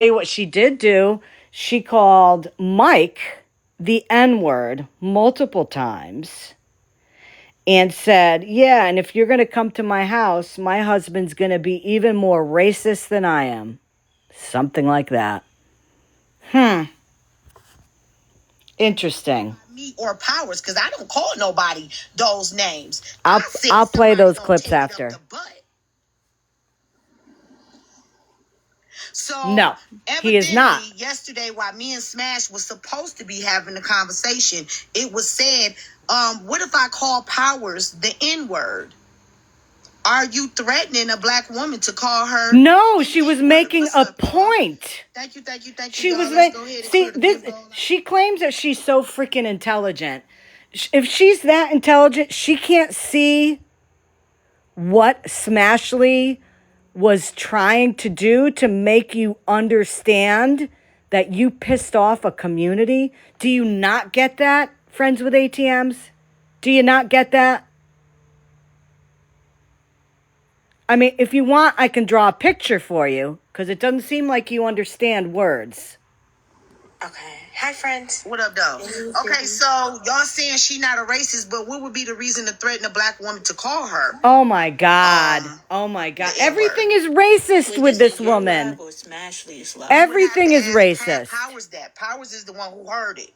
What she did do, she called Mike the N word multiple times and said, yeah, and if you're going to come to my house, my husband's going to be even more racist than I am. Something like that. Interesting. Me or Powers, because I don't call nobody those names. I'll play those clips after. So no, he is not. Yesterday, while me and Smash was supposed to be having a conversation, it was said, what if I call Powers the N-word? Are you threatening a black woman to call her? No, she was making a point. Thank you. She was she claims that she's so freaking intelligent. If she's that intelligent, she can't see what Smashly was trying to do to make you understand that you pissed off a community. Do you not get that, friends with ATMs? Do you not get that? I mean, if you want, I can draw a picture for you, because it doesn't seem like you understand words. Okay. Hi, friends. What up, though? Okay, so y'all saying she not a racist, but what would be the reason to threaten a black woman to call her? Oh, my God. Oh, my God. Everything is racist with this woman. Everything is racist. Powers is the one who heard it.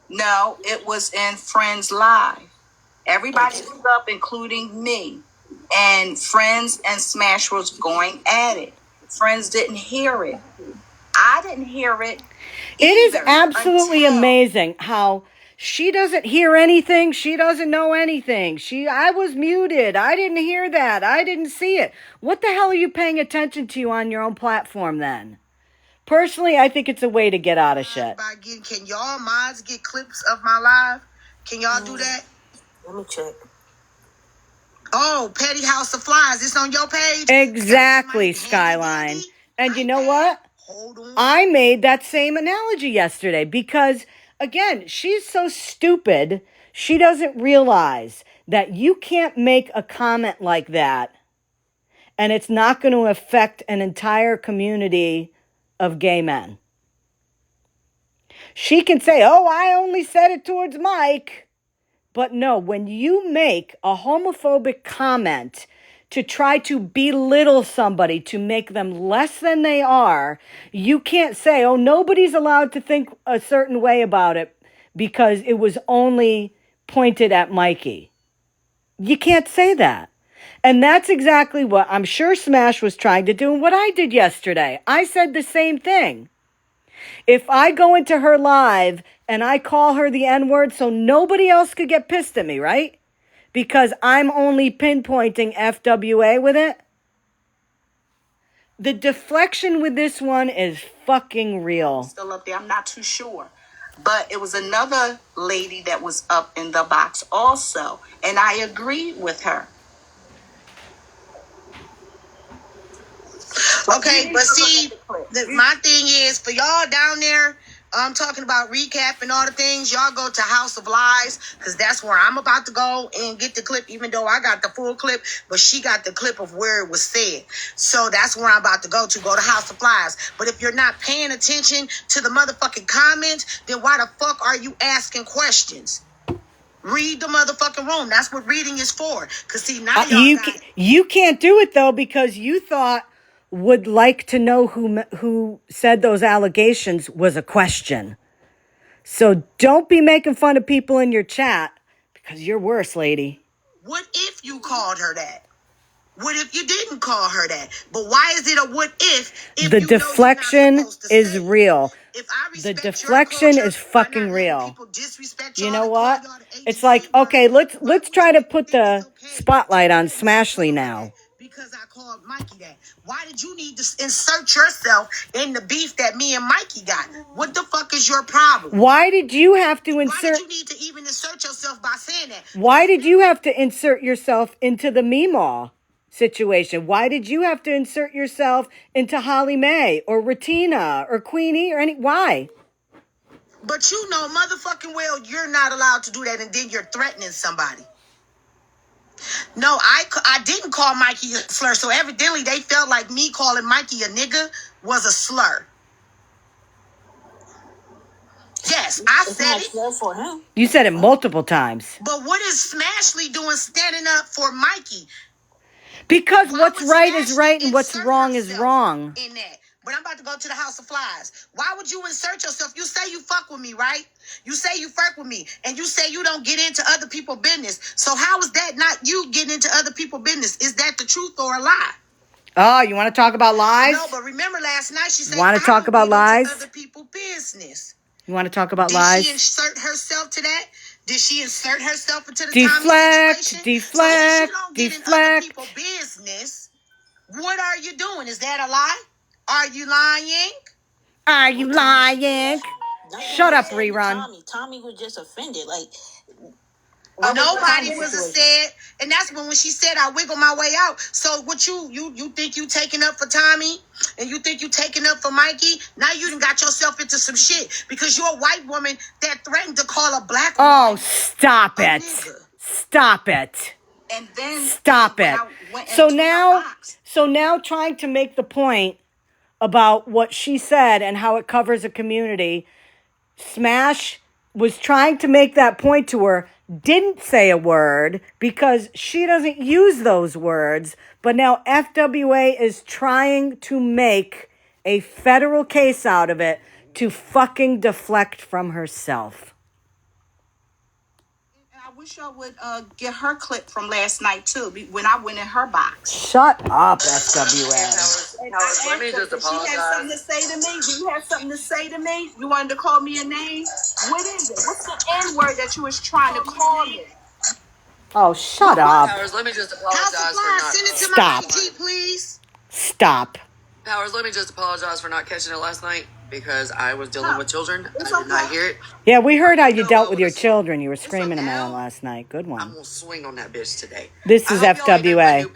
No, it was in Friends Live. Everybody was up, including me. And Friends and Smash was going at it. Friends didn't hear it. I didn't hear it. It is absolutely amazing how she doesn't hear anything. She doesn't know anything. I was muted. I didn't hear that. I didn't see it. What the hell are you paying attention to on your own platform then? Personally, I think it's a way to get out of shit. Can y'all mods get clips of my live? Can y'all do that? Let me check. Oh, Petty House of Flies. It's on your page? Exactly, Skyline. And you know what? I made that same analogy yesterday because, again, she's so stupid. She doesn't realize that you can't make a comment like that and it's not going to affect an entire community of gay men. She can say, oh, I only said it towards Mike. But no, when you make a homophobic comment to try to belittle somebody, to make them less than they are, you can't say, oh, nobody's allowed to think a certain way about it because it was only pointed at Mikey. You can't say that. And that's exactly what I'm sure Smash was trying to do and what I did yesterday. I said the same thing. If I go into her live and I call her the N-word so nobody else could get pissed at me, right? Because I'm only pinpointing FWA with it. The deflection with this one is fucking real. Still up there, I'm not too sure. But it was another lady that was up in the box also. And I agreed with her. Okay, but see, my thing is, for y'all down there, I'm talking about recap and all the things, y'all go to House of Lies, because that's where I'm about to go and get the clip, even though I got the full clip, but she got the clip of where it was said. So that's where I'm about to go to House of Lies. But if you're not paying attention to the motherfucking comments, then why the fuck are you asking questions? Read the motherfucking room. That's what reading is for. Because see, now you can't do it, though, because you thought would like to know who said those allegations was a question. So don't be making fun of people in your chat because you're worse, lady. What if you called her that? What if you didn't call her that? But why is it a what if the deflection is real. The deflection is fucking real. You know what? It's like, okay, let's try to put the spotlight on Smashly now. Because I called Mikey that. Why did you need to insert yourself in the beef that me and Mikey got? What the fuck is your problem? Why did you have to insert... Why did you need to even insert yourself by saying that? Why did you have to insert yourself into the Meemaw situation? Why did you have to insert yourself into Holly Mae or Ratina or Queenie or any... Why? But you know motherfucking well you're not allowed to do that and then you're threatening somebody. No, I didn't call Mikey a slur. So evidently they felt like me calling Mikey a nigga was a slur. Yes, I It's said not it. fair for him. You said it multiple times. But what is Smashley doing standing up for Mikey? Because Why what's would right is Smashley right and what's insert wrong is herself wrong. in that? But I'm about to go to the House of Flies. Why would you insert yourself? You say you fuck with me, right? You say you fuck with me, and you say you don't get into other people's business. So how is that not you getting into other people's business? Is that the truth or a lie? Oh, you want to talk about lies? No, but remember last night she said, Want to talk about lies? Other people's business. You want to talk about Did lies? she insert herself to that? Did she insert herself into the Deflect, Tommy situation? deflect, So if you don't get in other deflect. people's business, what are you doing? Is that a lie? Are you lying? Are you lying? Shut up, rerun. Tommy was just offended. Like, nobody was upset, and that's when she said I wiggle my way out. So what you think you taking up for Tommy, and you think you taking up for Mikey? Now you done got yourself into some shit because you're a white woman that threatened to call a black woman. Oh, stop it! Nigga. Stop it! And then Stop it! So now, trying to make the point about what she said and how it covers a community, Smash was trying to make that point to her, didn't say a word because she doesn't use those words, but now FWA is trying to make a federal case out of it to fucking deflect from herself. I wish y'all would get her clip from last night too, when I went in her box. Shut up, FWA. Let me just apologize. She has something to say to me. Do you have something to say to me? You wanted to call me a name? What is it? What's the N word that you was trying to call me? Oh, shut up. Powers, let me just apologize for not... Send it to Stop. my IG, please. Stop. Powers, let me just apologize for not catching it last night because I was dealing with children. I did not hear it. Yeah, we heard how you dealt with your children. You were screaming them at last night. Good I'm one. going to swing on that bitch today. This is FWA.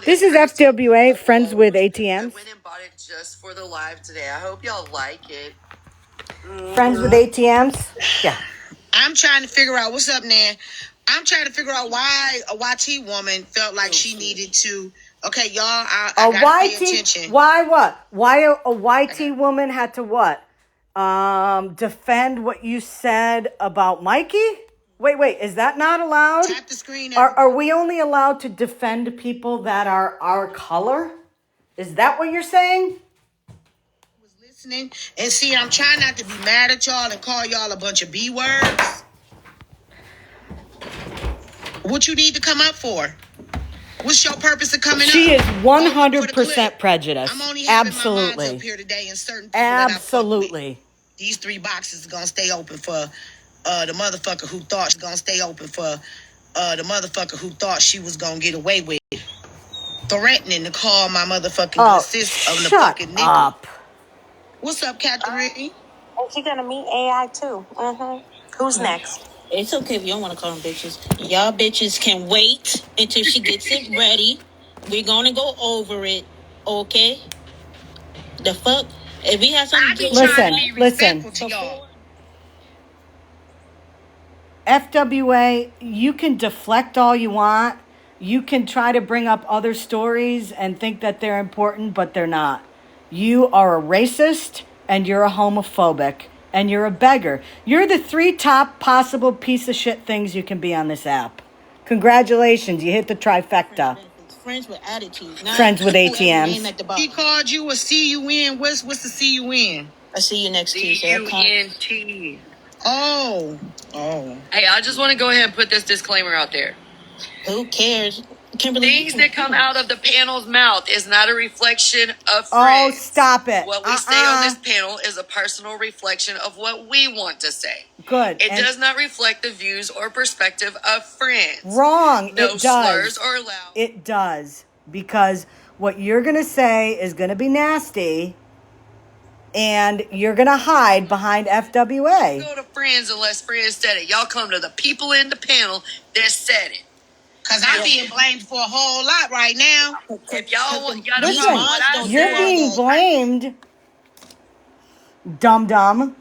This is FWA, friends with ATMs. I went and bought it just for the live today. I hope y'all like it. Friends with ATMs? Yeah. I'm trying to figure out what's up, Nan. I'm trying to figure out why a YT woman felt like she needed to. Okay, y'all, I gotta pay attention. Why what? Why a YT woman had to what? Defend what you said about Mikey? Wait, is that not allowed? Tap the screen. Are we only allowed to defend people that are our color? Is that what you're saying? Was listening and see, I'm trying not to be mad at y'all and call y'all a bunch of B words. What you need to come up for? What's your purpose of coming up? She is 100% prejudiced. I'm only having my minds Absolutely. up here today, and certain people Absolutely. that I fuck with. These 3 boxes are gonna stay open for the motherfucker who thought she's gonna stay open for the motherfucker who thought she was gonna get away with it. Threatening to call my motherfucking assist of the fucking nigga. Up. What's up, Catherine? And she's gonna meet AI too. Who's next? it's okay if you don't want to call them bitches. Y'all bitches can wait until she gets it ready. We're gonna go over it, okay? The fuck? If we have something to do, Listen. To y'all. FWA, you can deflect all you want. You can try to bring up other stories and think that they're important, but they're not. You are a racist and you're a homophobic and you're a beggar. You're the 3 top possible piece of shit things you can be on this app. Congratulations, you hit the trifecta. friends with attitude. Friends with ATMs. He called you a CUN. What's the CUN? I see you next Tuesday. CUNT. Oh. Hey, I just want to go ahead and put this disclaimer out there. Who cares? Kimberly, Things that come out of the panel's mouth is not a reflection of friends. Oh, stop it. What we say on this panel is a personal reflection of what we want to say. Good. It does not reflect the views or perspective of friends. Wrong. No It does. slurs are allowed. It does. Because what you're going to say is going to be nasty. And you're going to hide behind FWA. Go to friends unless friends said it. Y'all come to the people in the panel that said it. Because I'm being blamed for a whole lot right now. If y'all want, y'all Listen, know what I you're said. being blamed, dum-dum,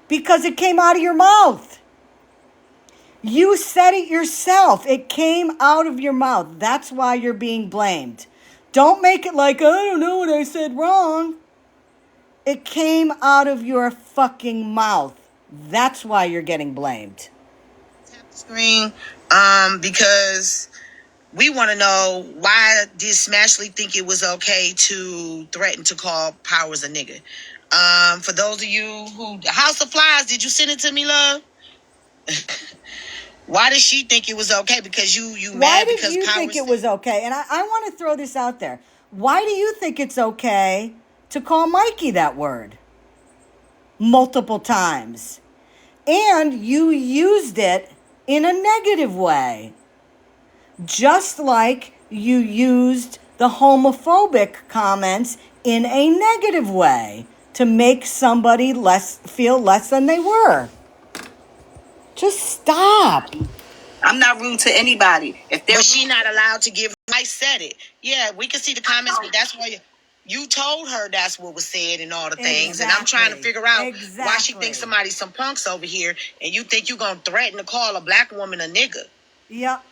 because it came out of your mouth. You said it yourself. It came out of your mouth. That's why you're being blamed. Don't make it like, I don't know what I said wrong. It came out of your fucking mouth. That's why you're getting blamed. Tap the screen, because we want to know, why did Smashley think it was okay to threaten to call Powers a nigga? For those of you who, House of Flies, did you send it to me, love? Why did she think it was okay? Because you Why mad did because you Powers think it was okay? And I want to throw this out there. Why do you think it's okay to call Mikey that word multiple times? And you used it in a negative way. Just like you used the homophobic comments in a negative way to make somebody feel less than they were. Just stop. I'm not rude to anybody. If they're But she not allowed to give. I said it. Yeah, we can see the comments, but that's why you told her that's what was said and all the things. And I'm trying to figure out why she thinks somebody's some punks over here, and you think you gonna threaten to call a black woman a nigga. Yep.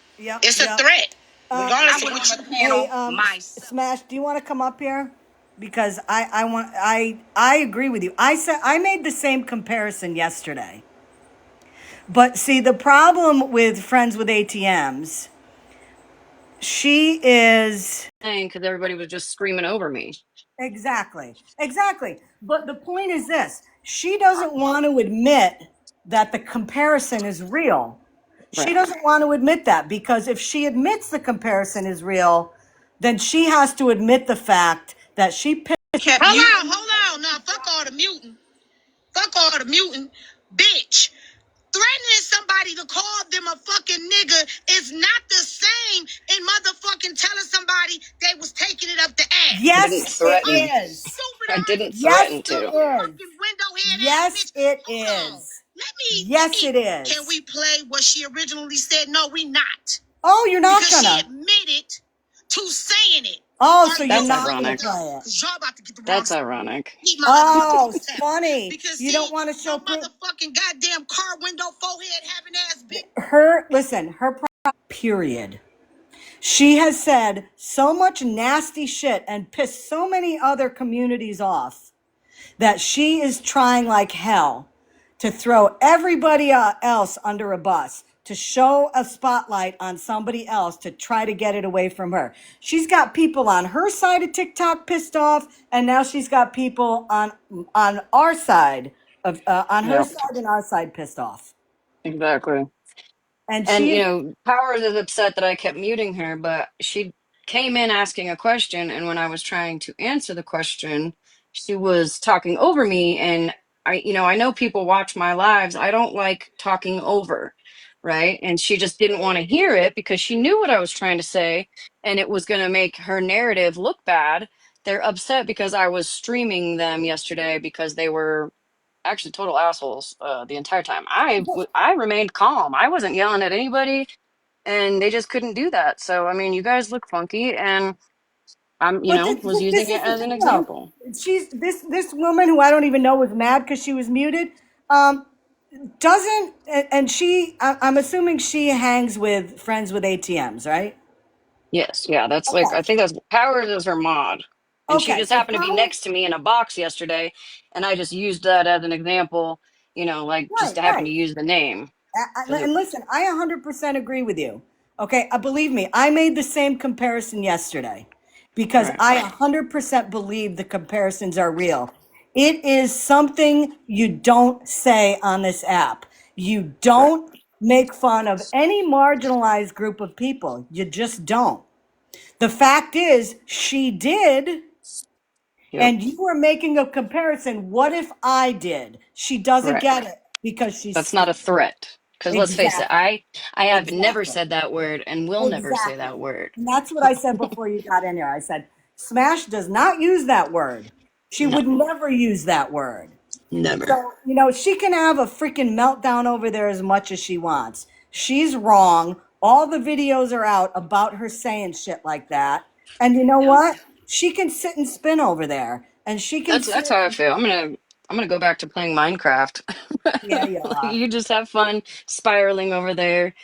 It's a threat. Regardless of I what would you handle myself. Smash, do you want to come up here? Because I agree with you. I made the same comparison yesterday. But see, the problem with Friends with ATMs, she is because everybody was just screaming over me. exactly. But the point is this: she doesn't want to admit that the comparison is real. She Right. doesn't want to admit that, because if she admits the comparison is real, then she has to admit the fact that she picked. Hold on. Now, fuck all the muting. Fuck all the muting. Bitch. Threatening somebody to call them a fucking nigga is not the same in motherfucking telling somebody they was taking it up the ass. I didn't Yes, it threaten. is. I didn't Yes, threaten it to. is. Yes, it Hold on. is. Let Yes, me. it is. Can we play what she originally said? No, we not. Oh, you're not Because she gonna. admitted to saying it. Oh, so you're That's not gonna ironic. play it. Because y'all about to get the wrong. That's ironic. Keep my Oh, other tap. funny. Because You see, don't want to show your proof. motherfucking goddamn car window forehead having ass bitch. Her period. She has said so much nasty shit and pissed so many other communities off that she is trying like hell to throw everybody else under a bus, to show a spotlight on somebody else, to try to get it away from her. She's got people on her side of TikTok pissed off, and now she's got people on our side of on her Yep. side and our side pissed off. Exactly. And And she, Powers is upset that I kept muting her, but she came in asking a question, and when I was trying to answer the question, she was talking over me. And I know people watch my lives. I don't like talking over, right? And she just didn't want to hear it because she knew what I was trying to say, and it was going to make her narrative look bad. They're upset because I was streaming them yesterday because they were actually total assholes the entire time. I remained calm. I wasn't yelling at anybody, and they just couldn't do that. So I mean, you guys look funky, and I'm was this using it is the as an thing though. example. She's this woman who I don't even know was mad because she was muted. Um, doesn't and she I'm assuming she hangs with friends with ATMs, right? Yes, yeah, that's like Okay. I think that's Powers is her mod, and she Okay, just so happened to be Power, next to me in a box yesterday, and I just used that as an example. Like just right, to happen right. to use the name because it And listen, I 100% agree with you. Okay, believe me, I made the same comparison yesterday because right, I 100% believe the comparisons are real. It is something you don't say on this app. You right, don't make fun of any marginalized group of people. You just don't. The fact is, she did, yep, and you were making a comparison. What if I did? She doesn't right. get it because she's That's not a stupid. threat. Because let's face it, Exactly. I have never Exactly. said that word and will never say Exactly. that word. And that's what I said before you got in here. I said, Smash does not use that word. She No, would never use that word. never. So, she can have a freaking meltdown over there as much as she wants. She's wrong. All the videos are out about her saying shit like that. And you know Yep. what? She can sit and spin over there. And she can That's sit. how I feel. I'm gonna go back to playing Minecraft. Yeah, you are. You just have fun spiraling over there.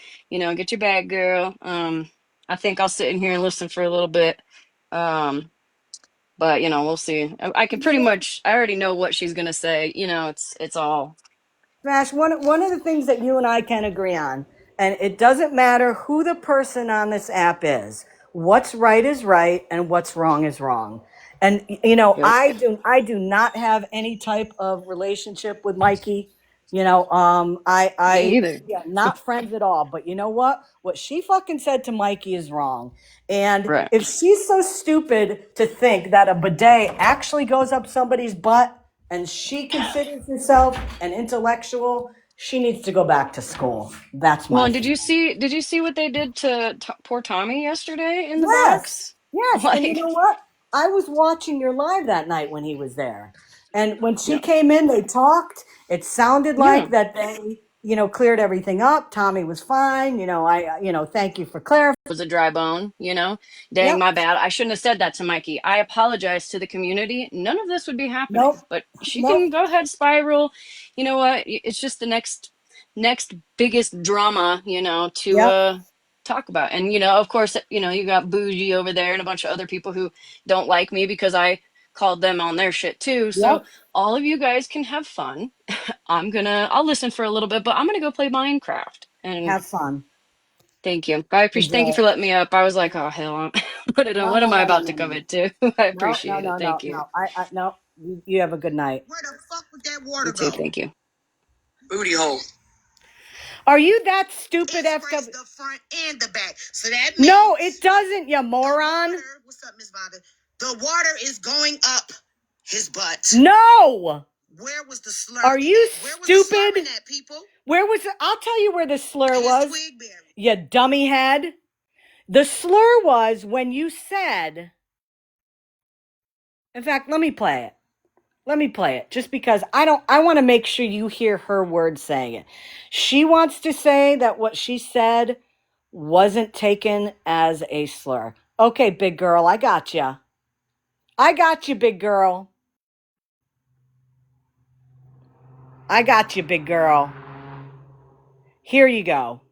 Get your bag, girl. I think I'll sit in here and listen for a little bit. But we'll see. I can pretty much. I already know what she's gonna say. It's all. Smash, one of the things that you and I can agree on, and it doesn't matter who the person on this app is, what's right is right and what's wrong is wrong. And Yep. I do not have any type of relationship with Mikey. Me I either. yeah, not friends at all. But you know what? What she fucking said to Mikey is wrong. And Right. if she's so stupid to think that a bidet actually goes up somebody's butt and she considers herself an intellectual, she needs to go back to school. That's Well, my and did thing. you see? Did you see what they did to poor Tommy yesterday in the Yes, box? yes. And you Like, know what? I was watching your live that night when he was there. And when she yeah, came in, they talked. It sounded yeah. like that they, cleared everything up. Tommy was fine. Thank you for clarifying. Was a dry bone. Dang, Yep. my bad. I shouldn't have said that to Mikey. I apologize to the community. None of this would be happening. Nope. But she Nope. can go ahead, spiral. You know what? It's just the next biggest drama, to Yep. talk about. And of course, you got Bougie over there and a bunch of other people who don't like me because I called them on their shit too. So Yep. all of you guys can have fun. I'll listen for a little bit, but I'm gonna go play Minecraft. And Have fun. thank you. I appreciate. Thank you Enjoy for it. letting me up. I was like, oh hell, No, what no, am I no, no, about to no, no. commit to? I No, no, appreciate it. no, no, Thank you. no. No. You have a good night. Where the fuck would that You water too. go? Thank you. Booty hole. Are you that stupid, It sprays FW? the front and the back. So that means No, it doesn't, you the moron. water, what's up, Miss Vonda? The water is going up his butt. No. Where was the slurping Are you at? Where was the slurping stupid? at, people? Where was it? I'll tell you where the slur His was. twig berry. You dummy head. The slur was when you said, in fact, let me play it. Let me play it just because I want to make sure you hear her words saying it. She wants to say that what she said wasn't taken as a slur. Okay, big girl, I got you. I got you, big girl. I got you, big girl. Here you go.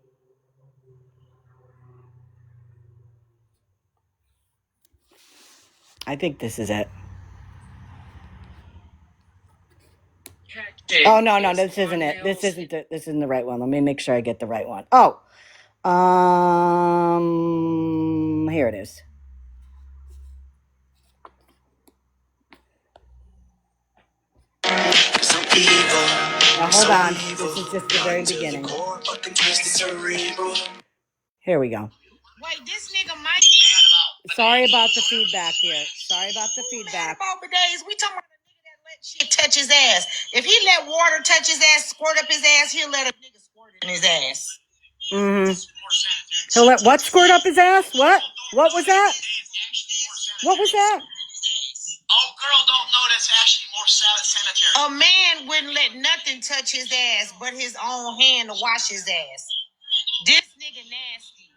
I think this is it. Oh no, this isn't it. This isn't the right one. Let me make sure I get the right one. Oh. Here it is. Now hold on. This is just the very beginning. Here we go. Wait, this nigga Mike. Sorry about the feedback here. Sorry about the Mad feedback. about bidets. We talking about a nigga that let shit touch his ass. If he let water touch his ass, squirt up his ass, he'll let a nigga squirt it in his ass. Mm-hmm. He'll let what squirt up his ass? What? What was that? What was that? Oh, girl, don't know that's actually more sanitary. A man wouldn't let nothing touch his ass but his own hand to wash his ass. This nigga nasty.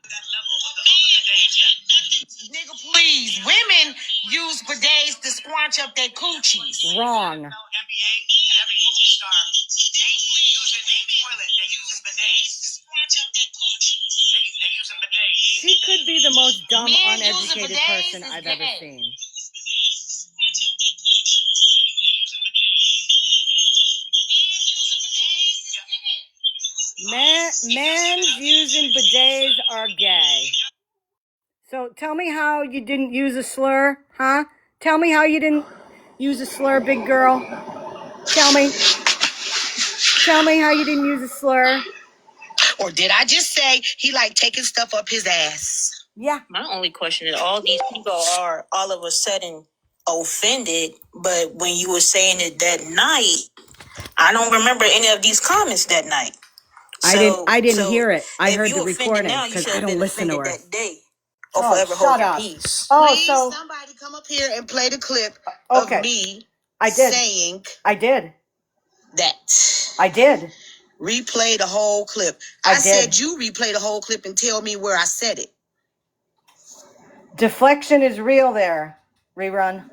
Nigga, please. Women use bidets to squanch up their coochies. Wrong. NBA and every movie star ain't using a toilet. They're using bidets to squanch up their coochies. They're using bidets. She could be the most dumb, Men uneducated using bidets person is I've ever gay. seen. Men using bidets are gay. So tell me how you didn't use a slur, huh? Tell me how you didn't use a slur, big girl. Tell me. Tell me how you didn't use a slur. Or did I just say he like taking stuff up his ass? Yeah. My only question is all these people are all of a sudden offended, but when you were saying it that night, I don't remember any of these comments that night. I didn't hear it. I if heard you the offended recording now, you because should I have don't been listen to offended her. that day. Or Oh, forever hold shut your up. peace. Oh, Please, so somebody come up here and play the clip okay. of me I did. saying I did. that. I did. Replay the whole clip. I said did. you replay the whole clip and tell me where I said it. Deflection is real there. Rerun.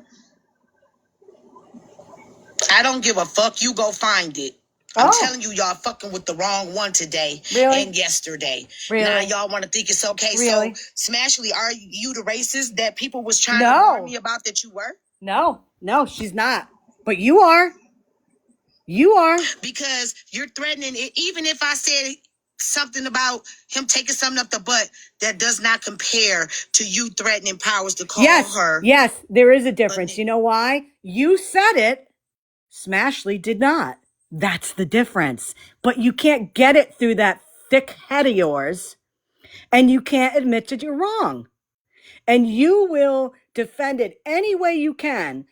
I don't give a fuck. You go find it. I'm telling you, y'all fucking with the wrong one today and yesterday. Now y'all want to think it's okay. So, Smashly, are you the racist that people was trying to warn me about that you were? No, she's not. But you are. You are. Because you're threatening it. Even if I said something about him taking something up the butt, that does not compare to you threatening Powers to call her. Yes, there is a difference. You know why? You said it. Smashly did not. That's the difference. But you can't get it through that thick head of yours. And you can't admit that you're wrong. And you will defend it any way you can.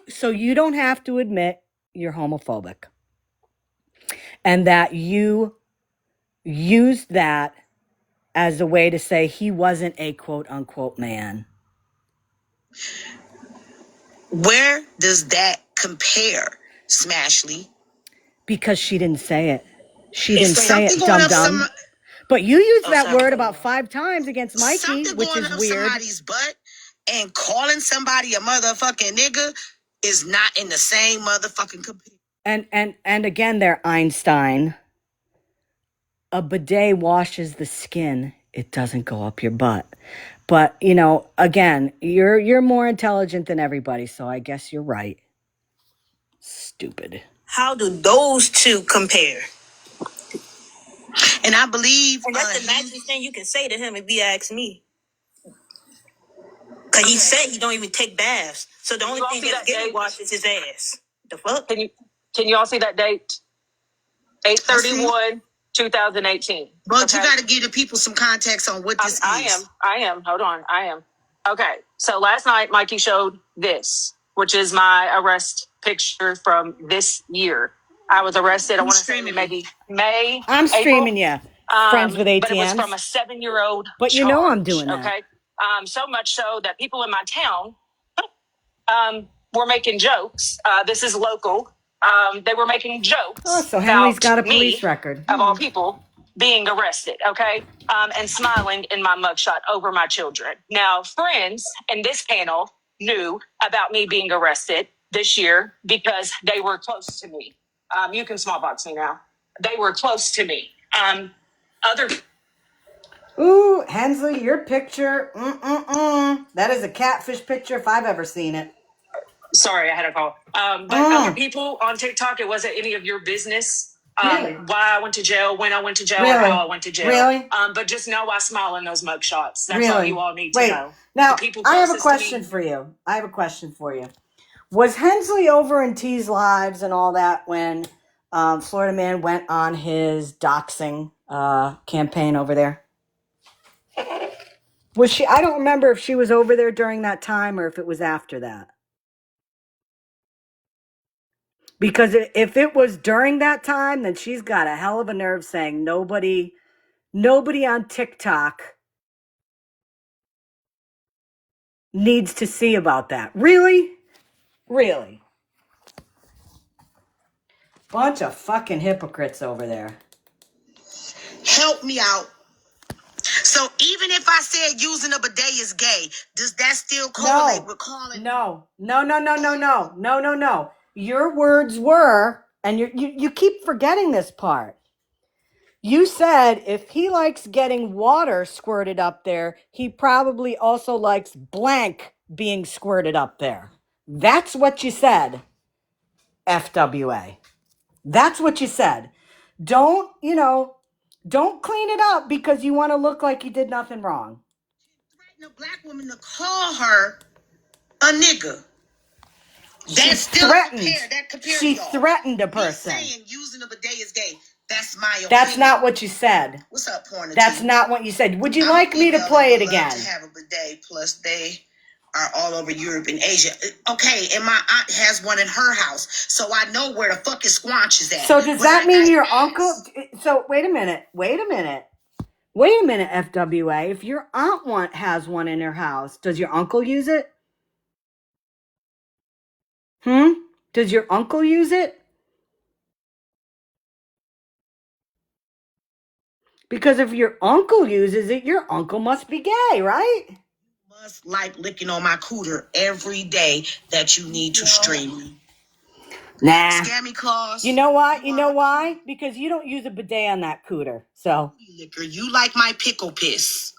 So you don't have to admit you're homophobic. And that you used that as a way to say he wasn't a quote unquote man. Where does that compare, Smashly? Because she didn't say it. She didn't say it, dum-dum. But you used that word about 5 times against Mikey, which is weird. Somebody's butt and calling somebody a motherfucking nigga is not in the same motherfucking compare. And again, there, Einstein. A bidet washes the skin. It doesn't go up your butt. But, you know, again, you're more intelligent than everybody, so I guess you're right. Stupid. How do those two compare? And I believe... And that's the nicest thing you can say to him if you ask me. Because he said he don't even take baths. So the only thing that's getting washed is his ass. The fuck? Can you all see that date? 8/31/2018. But you got to give the people some context on what this is. I am. Hold on. I am. Okay. So last night, Mikey showed this, which is my arrest picture from this year. I was arrested. I want to say maybe May. I'm streaming you. Friends with ATMs. But it was from a 7-year-old. But you know I'm doing that. Okay. So much so that people in my town were making jokes. This is local. They were making jokes. Oh, so Henry's got a police record. Of all people being arrested, okay? And smiling in my mugshot over my children. Now, friends in this panel knew about me being arrested this year because they were close to me. You can small box me now. They were close to me. Ooh, Hensley, your picture. That is a catfish picture if I've ever seen it. Sorry, I had a call. But other people on TikTok, it wasn't any of your business. Really? Why I went to jail, when I went to jail, really? How I went to jail. Really? But just know I smile in those mugshots. That's really? all you all need to know. Now, I have a question for you. Was Hensley over in T's Lives and all that when Florida Man went on his doxing campaign over there? Was she? I don't remember if she was over there during that time or if it was after that. Because if it was during that time, then she's got a hell of a nerve saying nobody on TikTok needs to see about that. Really? Really? Bunch of fucking hypocrites over there. Help me out. So even if I said using a bidet is gay, does that still correlate with calling? No. Your words were, and you keep forgetting this part. You said if he likes getting water squirted up there, he probably also likes blank being squirted up there. That's what you said, FWA. That's what you said. Don't clean it up because you want to look like you did nothing wrong. Threaten a black woman to call her a nigga. She threatened a person. He's saying using a bidet is gay. That's my opinion. That's not what you said. What's up, Porn? That's not what you said. Would you like me to play it again? To have a bidet, plus they are all over Europe and Asia. Okay, and my aunt has one in her house, so I know where the fucking squanch is at. So does that mean your uncle? So wait a minute, FWA. If your aunt has one in her house, does your uncle use it? Does your uncle use it? Because if your uncle uses it, your uncle must be gay, right? Must like licking on my cooter every day that you need to stream me. Nah. Scammyclaus. You know why? You know why? Because you don't use a bidet on that cooter. So. Liquor, you like my pickle piss.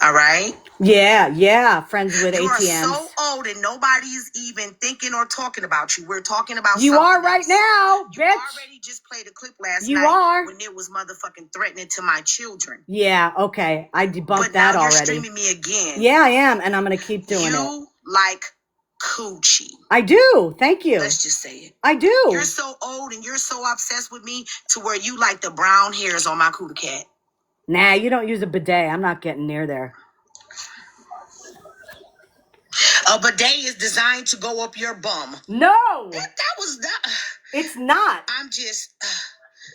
All right? Yeah. Friends with you ATMs. You are so old and nobody's even thinking or talking about you. We're talking about you something are right else. now, You bitch. already just played a clip last you night are. when it was motherfucking threatening to my children. Yeah, okay. I debunked but that now already. You're streaming me again. Yeah, I am, and I'm going to keep doing it. You like coochie. I do. Thank you. Let's just say it. I do. You're so old and you're so obsessed with me to where you like the brown hairs on my cooter cat. Nah, you don't use a bidet. I'm not getting near there. A bidet is designed to go up your bum. No. That was that. It's not. I'm just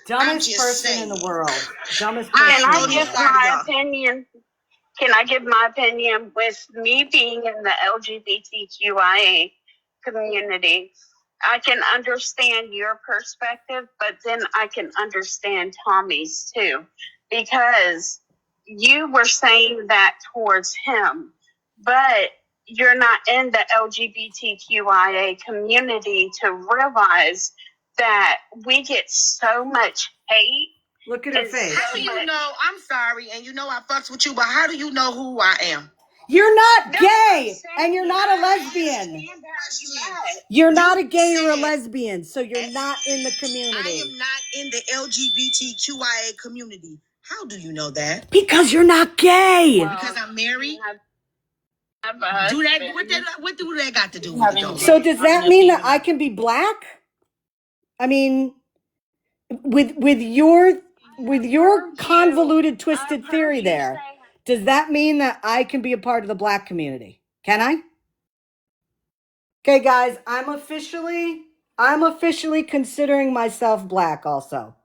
dumbest person saying. in the world. Dumbest person Can I in the give world. my opinion? Can I give my opinion? With me being in the LGBTQIA community, I can understand your perspective, but then I can understand Tommy's too, because you were saying that towards him, but you're not in the LGBTQIA community to realize that we get so much hate. Look at her face. How do you know? I'm sorry, and you know I fucks with you, but how do you know who I am? You're not gay, and you're not a lesbian. You're not a gay or a lesbian, so you're not in the community. I am not in the LGBTQIA community. How do you know that? Because you're not gay. Well, because I'm married? What do that got to do with it, though? So does that mean that I can be black? I mean, with your convoluted, twisted theory there, does that mean that I can be a part of the black community? Can I? Okay, guys, I'm officially considering myself black also.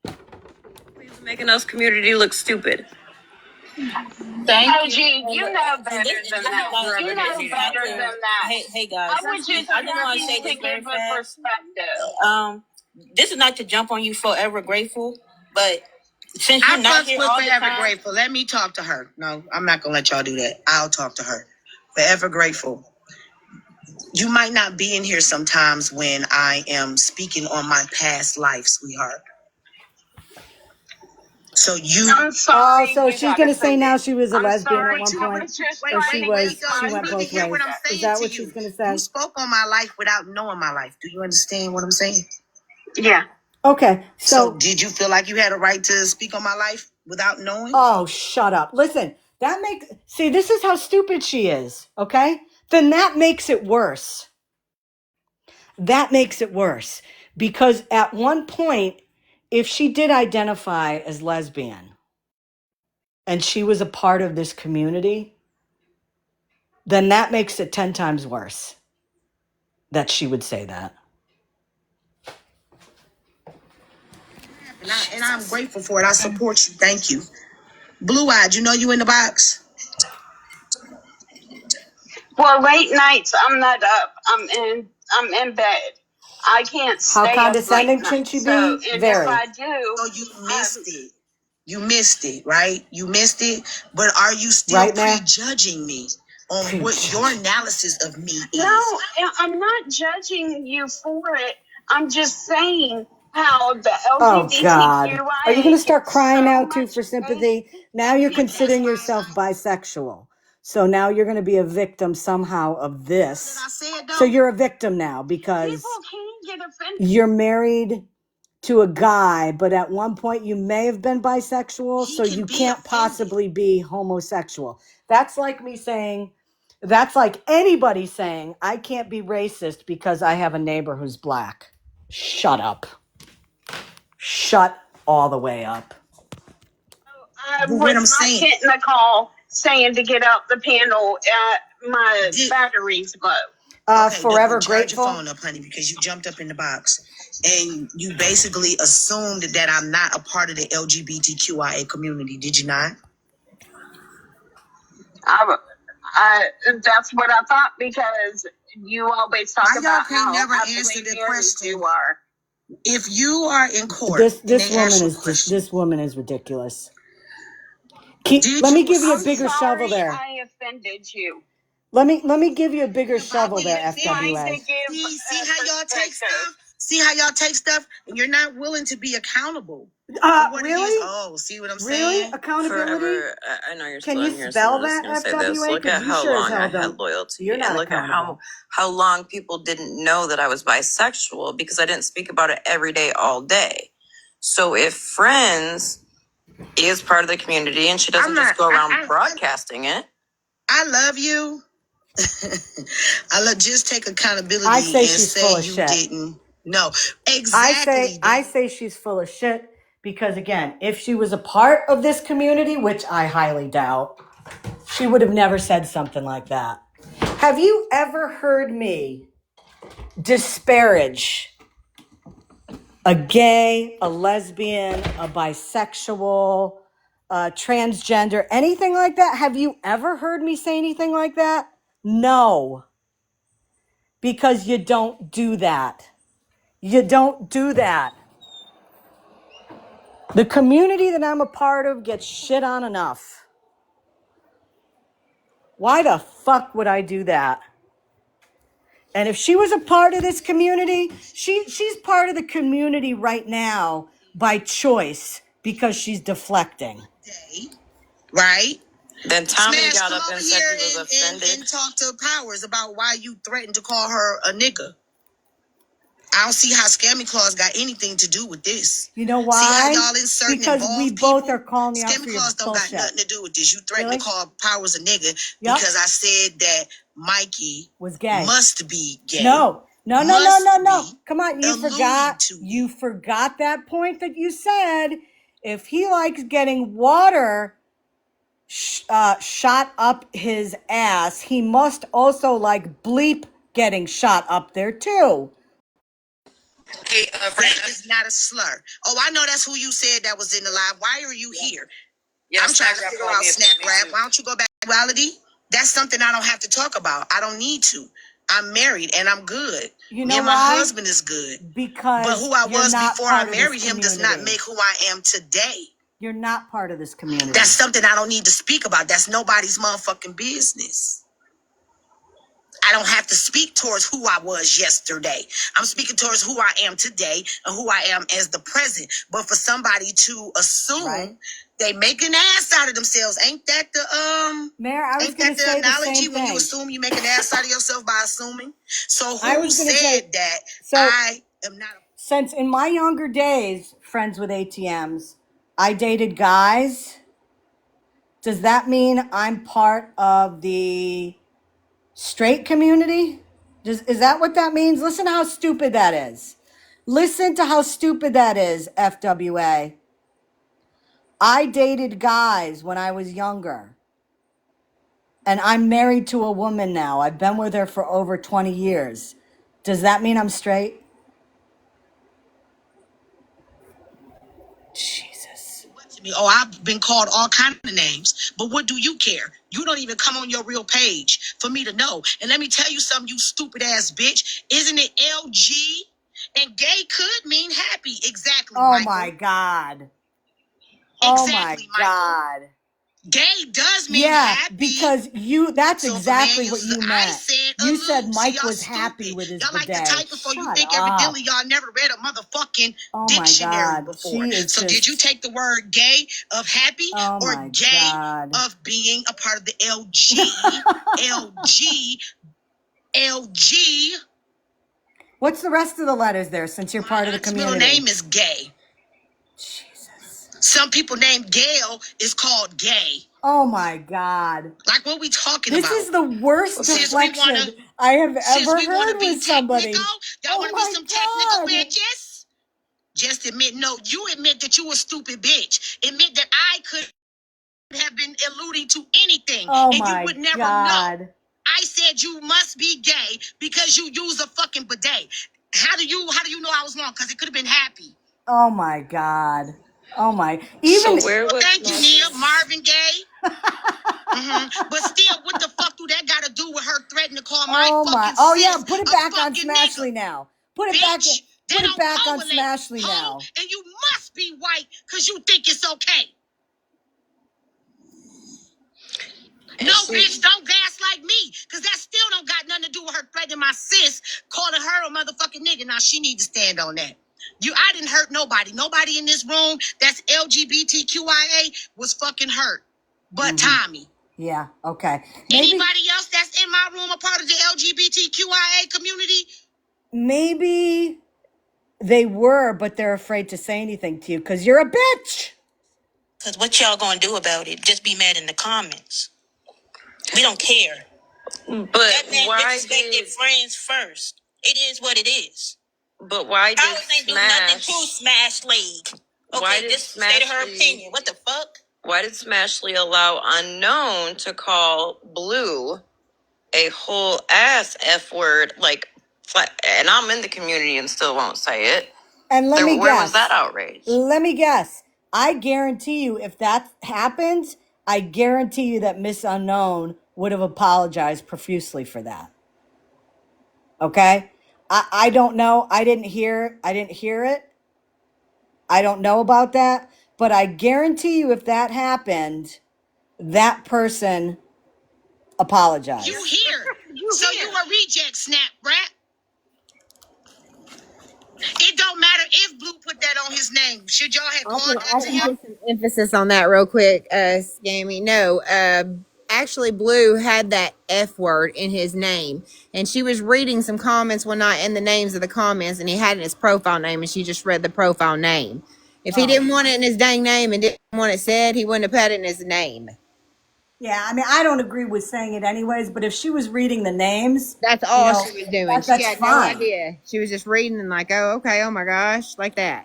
He's making us community look stupid. Thank you. You know better than that. You know better than that. Hey guys, I would just I just want to say this very fast. This is not to jump on you, Forever Grateful, but since you're not here all the Forever time, Grateful. Let me talk to her. No, I'm not gonna let y'all do that. I'll talk to her. Forever Grateful. You might not be in here sometimes when I am speaking on my past life, sweetheart. So you. I'm sorry. So she's gonna say now she was a lesbian at one point. She went both ways. Is that what she's gonna say? You spoke on my life without knowing my life. Do you understand what I'm saying? Yeah. Okay. So did you feel like you had a right to speak on my life without knowing? Oh, shut up. Listen, see, this is how stupid she is, okay? Then that makes it worse. That makes it worse. Because at one point, if she did identify as lesbian and she was a part of this community, then that makes it 10 times worse that she would say that. And I'm grateful for it. I support you. Thank you. Blue-eyed, you know you in the box? Well, late nights I'm not up. I'm in bed. I can't stay How condescending up can she be? So, and Very. if I do, So you missed it. You missed it, right? You missed it. But are you still Right, prejudging me on what your analysis of me is? No, I'm not judging you for it. I'm just saying how the LGBTQIA. Oh, God. Are you going to start crying now, too, for sympathy? Now you're considering yourself bisexual. So now you're going to be a victim somehow of this. So you're a victim now because people can get offended. you're married to a guy, but at one point you may have been bisexual, so you can't possibly be homosexual. That's like me saying, that's like anybody saying, I can't be racist because I have a neighbor who's black. Shut up. Shut all the way up. I was not getting a call saying to get out the panel. My battery's low. Forever Grateful. Charge your phone up, honey, because you jumped up in the box and you basically assumed that I'm not a part of the LGBTQIA community. Did you not? That's what I thought because you always talk about how never answer the question. You are. If you are in court, this woman is ridiculous. Let me give you a bigger shovel there. I offended you. Let me give you a bigger The Bible shovel there, is Trying FWA. to give see how y'all take perspective. stuff? See how y'all take stuff and you're not willing to be accountable for what it is? Really? Oh, see what I'm Really? saying? Accountability? Forever. I know you're Can still you in here, so spell I'm just that, gonna say this. FWA? Look Because at you how sure as long hell I had don't. loyalty, You're and not look at accountable. how long people didn't know that I was bisexual because I didn't speak about it every day, all day. So if Friends is part of the community and she doesn't just go around broadcasting it, I love you. just take accountability I say and she's full say of you shit. didn't. No, exactly. I say she's full of shit because again, if she was a part of this community, which I highly doubt, she would have never said something like that. Have you ever heard me disparage a gay, a lesbian, a bisexual, a transgender, anything like that? Have you ever heard me say anything like that? No, because you don't do that. You don't do that. The community that I'm a part of gets shit on enough. Why the fuck would I do that? And if she was a part of this community, she's part of the community right now by choice because she's deflecting. Right? then Tommy Smash, got come up over and said here he was offended. and talk to Powers about why you threatened to call her a nigga. I don't see how Scammyclaus got anything to do with this. You know See how why? y'all inserting Because we involved both people? are calling you out for your Scammyclaus don't got bullshit. nothing to do with this. You threatened Really? to call Powers a nigga Yep. because I said that Mikey Was gay. must be gay. No. Come on, you forgot. to You forgot that point that you said. If he likes getting water shot up his ass, he must also like bleep getting shot up there too. Hey, That is not a slur. Oh, I know that's who you said that was in the live. Why are you here? yeah, I'm trying to Snap figure called out me a Snap pick me Rap. too. Why don't you go back to reality? That's something I don't have to talk about. I don't need to. I'm married and I'm good. You Me know and my why? husband is good. Because But who I you're was not before I part of this married him does not community. make who I am today. You're not part of this community. That's something I don't need to speak about. That's nobody's motherfucking business. I don't have to speak towards who I was yesterday. I'm speaking towards who I am today and who I am as the present. But for somebody to assume Right. they make an ass out of themselves, ain't that the Mayor, I was ain't going that to the say the analogy same when you thing. assume you make an ass out of yourself by assuming? So I who was gonna said say- that so- I am not Since in my younger days, friends with ATMs, I dated guys. Does that mean I'm part of the straight community? Is that what that means? Listen to how stupid that is. Listen to how stupid that is, FWA. I dated guys when I was younger. And I'm married to a woman now. I've been with her for over 20 years. Does that mean I'm straight? Jesus. to me. Oh, I've been called all kinds of names. But what do you care? You don't even come on your real page for me to know. And let me tell you something, you stupid ass bitch. Isn't it LG? And gay could mean happy. Exactly, Oh Michael. my God. Oh my Exactly, Michael. God. Gay does mean Yeah, happy. because that's So if a exactly man what uses you I meant. said You allude. said See, Mike y'all was stupid. happy with his Y'all like to bidet. type before you Shut think up. evidently y'all never read a motherfucking Oh my dictionary God. before. She is So did you just, take the word gay of happy oh or my gay God. of being a part of the LG? What's the rest of the letters there since you're part of the My middle community? name is gay. Jesus. Some people named Gail is called gay. Oh my God. Like what we talking This about? is the worst Since we deflection wanna- I have Since ever we want heard to be with somebody. technical, y'all Oh want to be my some technical God. bitches? Just admit, no, you admit that you a stupid bitch. Admit that I could have been alluding to anything Oh and my you would never God. know. I said you must be gay because you use a fucking bidet. How do you know I was wrong? Because it could have been happy. Oh my God. Oh my. Even So where was Thank you, Nia. Marvin Gaye. But still, what the fuck do that got to do with her threatening to call my oh fucking my. Oh sis yeah, put it a back on fucking Smashly nigga? now. Put it Bitch, Put it back on correlate, Smashly ho, now. and you must be white because you think it's okay. No, bitch, don't gaslight me, because that still don't got nothing to do with her threatening my sis, calling her a motherfucking nigga. Now, she need to stand on that. I didn't hurt nobody. Nobody in this room that's LGBTQIA was fucking hurt. But Tommy. Yeah, okay. Anybody else that's in my room a part of the LGBTQIA community? Maybe they were, but they're afraid to say anything to you because you're a bitch. Because what y'all gonna do about it? Just be mad in the comments. We don't care. But that man why disrespected friends first. It is what it is. But why did Alice ain't do nothing to Smash League. Okay, why did just state her opinion. What the fuck? Why did Smashley allow Unknown to call Blue a whole ass F word? Like, and I'm in the community and still won't say it. And let me guess. Where was that outrage? Let me guess. I guarantee you, if that happens, I guarantee you that Miss Unknown would have apologized profusely for that. Okay? I don't know. I didn't hear it. I don't know about that. But I guarantee you, if that happened, that person apologized. You here. So you a reject, Snap Brat. It don't matter if Blue put that on his name. Should y'all have called that to him? Put some emphasis on that real quick, Scammy. No, actually, Blue had that F word in his name, and she was reading some comments one night and the names of the comments, and he had it in his profile name, and she just read the profile name. If he didn't want it in his dang name and didn't want it said, he wouldn't have had it in his name. Yeah, I mean, I don't agree with saying it anyways, but if she was reading the names, that's all she was doing. That's she had fine. no idea. She was just reading and like, oh, okay, oh my gosh, like that.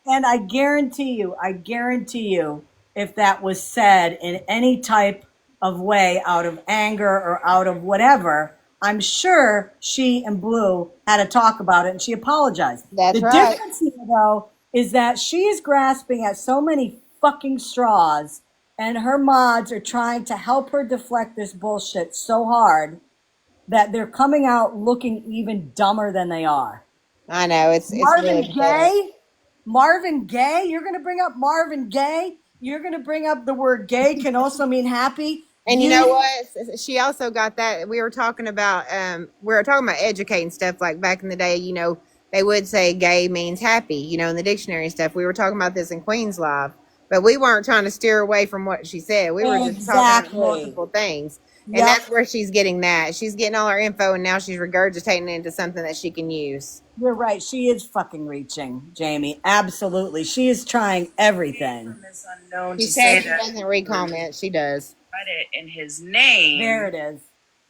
And I guarantee you, if that was said in any type of way, out of anger or out of whatever, I'm sure she and Blue had a talk about it and she apologized. That's the right. difference here, though, is that she is grasping at so many fucking straws, and her mods are trying to help her deflect this bullshit so hard that they're coming out looking even dumber than they are. I know, it's really Gaye? Marvin Gaye? You're going to bring up Marvin Gaye? You're going to bring up the word gay can also mean happy? And you know what? She also got that. We were talking about educating stuff, like back in the day, you know, they would say gay means happy, you know, in the dictionary and stuff. We were talking about this in Queen's Live, but we weren't trying to steer away from what she said. We were just talking about multiple things. And that's where she's getting that. She's getting all her info, and now she's regurgitating it into something that she can use. You're right. She is fucking reaching, Jamie. Absolutely. She is trying everything. She says she doesn't read comments. She does. It in his name. There it is.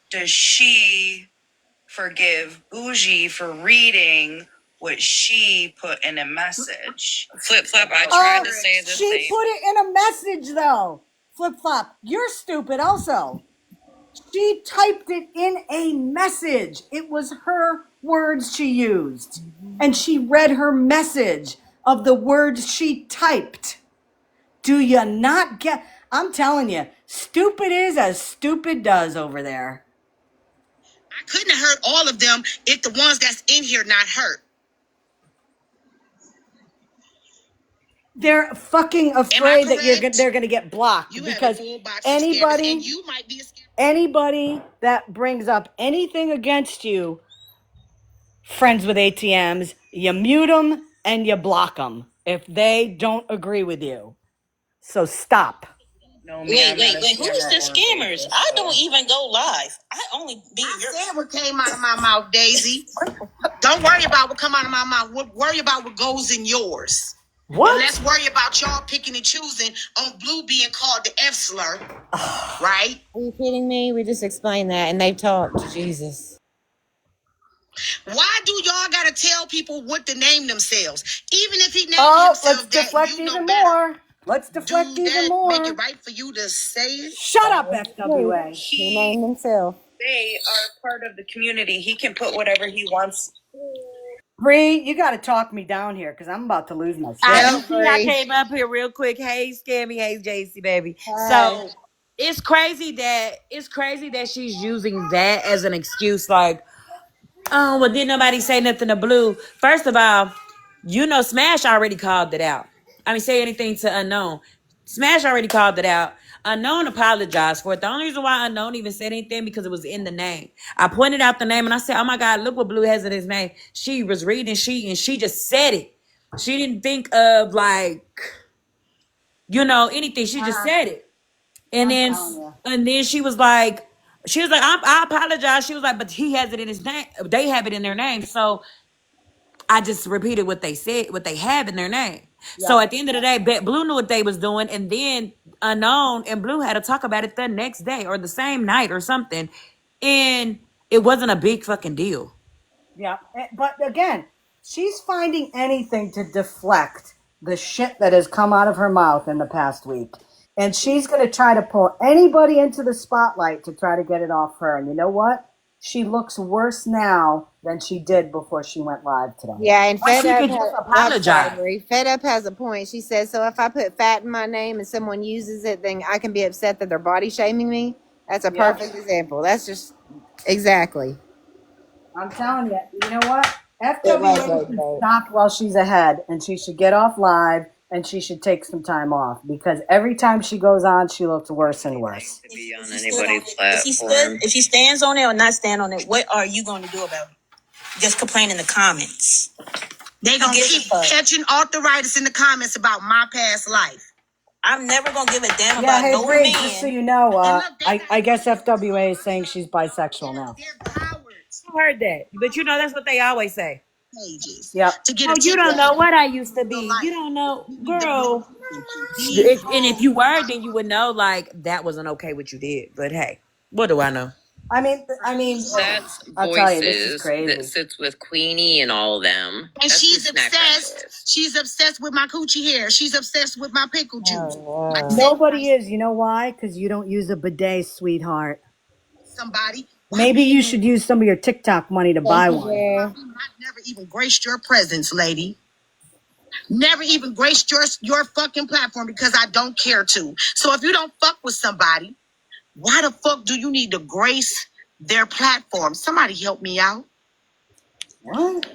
Does she forgive Bougie for reading what she put in a message? Flip Flop, I tried to say the same. She put it in a message, though. Flip Flop, you're stupid also. She typed it in a message. It was her words she used. And she read her message of the words she typed. Do you not get... I'm telling you, stupid is as stupid does over there. I couldn't have hurt all of them if the ones that's in here not hurt. They're fucking afraid that they're going to get blocked because anybody that brings up anything against you, friends with ATMs, you mute them and you block them if they don't agree with you. So stop. Wait. Who's the scammers? I don't even go live. I only be I said what came out of my mouth, Daisy. Don't worry about what come out of my mouth. Worry about what goes in yours. What? And let's worry about y'all picking and choosing on Blue being called the F slur. Right? Are you kidding me? We just explained that, and they've talked. Jesus. Why do y'all gotta tell people what to name themselves? Even if he named himself let's deflect even more. Let's deflect even more. Make it right for you to say it. Shut up, FWA. He named himself. They are part of the community. He can put whatever he wants. Bree, you got to talk me down here because I'm about to lose my shit. I came up here real quick. Hey, Scammy. Hey, JC, baby. So it's crazy that she's using that as an excuse. Like, oh, well, didn't nobody say nothing to Blue? First of all, you know, Smash already called it out. I mean, say anything to Unknown. Smash already called it out. Unknown apologized for it. The only reason why Unknown even said anything because it was in the name. I pointed out the name and I said, "Oh my God, look what Blue has in his name." She was reading and she just said it. She didn't think of like, anything. She just said it. And then she was like, I apologize. She was like, but he has it in his name. They have it in their name. So I just repeated what they said, what they have in their name. Yeah. So at the end of the day, Blue knew what they was doing, and then Unknown and Blue had to talk about it the next day or the same night or something, and it wasn't a big fucking deal. Yeah, but again, she's finding anything to deflect the shit that has come out of her mouth in the past week. And she's going to try to pull anybody into the spotlight to try to get it off her. And you know what? She looks worse now than she did before she went live today. Yeah, and Well, she could just apologize. Fed Up has a point. She says, so if I put fat in my name and someone uses it, then I can be upset that they're body shaming me. That's a perfect example. That's just exactly. I'm telling you, you know what? FWA should stop while she's ahead, and she should get off live, and she should take some time off, because every time she goes on, she looks worse and worse. To be on anybody's platform. If she stands on it or not stand on it, what are you going to do about it? Just complain in the comments. They gonna keep catching arthritis in the comments about my past life. I'm never gonna give a damn about no Bree, man. just so you know, I guess FWA is saying she's bisexual now. They're cowards. I heard that, but that's what they always say. Pages. Yeah. To get Oh, you don't know what I used to be. Life. You don't know, girl. And if you were, then you would know, like, that wasn't okay what you did. But hey, what do I know? I mean, That's I'll tell you, this is Voices crazy. that sits with Queenie and all of them. And That's she's the snack obsessed. breakfast. She's obsessed with my coochie hair. She's obsessed with my pickle juice. Nobody is. You know why? Because you don't use a bidet, sweetheart. Somebody. Maybe you should use some of your TikTok money to buy one. I've never even graced your presence, lady. Never even graced your fucking platform because I don't care to. So if you don't fuck with somebody, why the fuck do you need to grace their platform? Somebody help me out. What?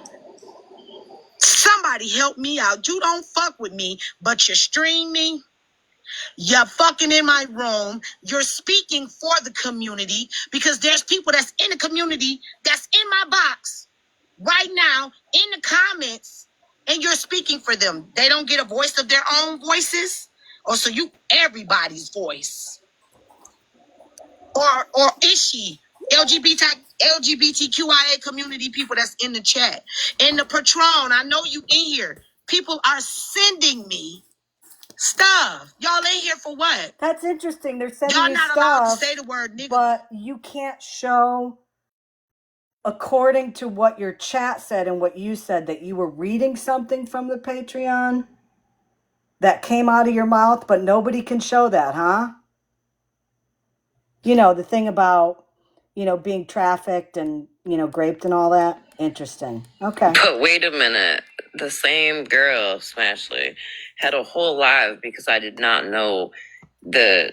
Somebody help me out. You don't fuck with me, but you stream me. You're fucking in my room. You're speaking for the community because there's people that's in the community that's in my box right now in the comments, and you're speaking for them. They don't get a voice of their own voices, or so you everybody's voice, or is she LGBTQIA community people that's in the chat, in the Patron? I know you in here. People are sending me stuff. Y'all in here for what? That's interesting. They're sending Y'all you not allowed to stuff, say the word nigga. but you can't show, according to what your chat said and what you said, that you were reading something from the Patreon that came out of your mouth, but nobody can show that, huh? You know, the thing about, being trafficked and, raped and all that. Interesting. Okay. But wait a minute. The same girl, Smashley, had a whole live because I did not know the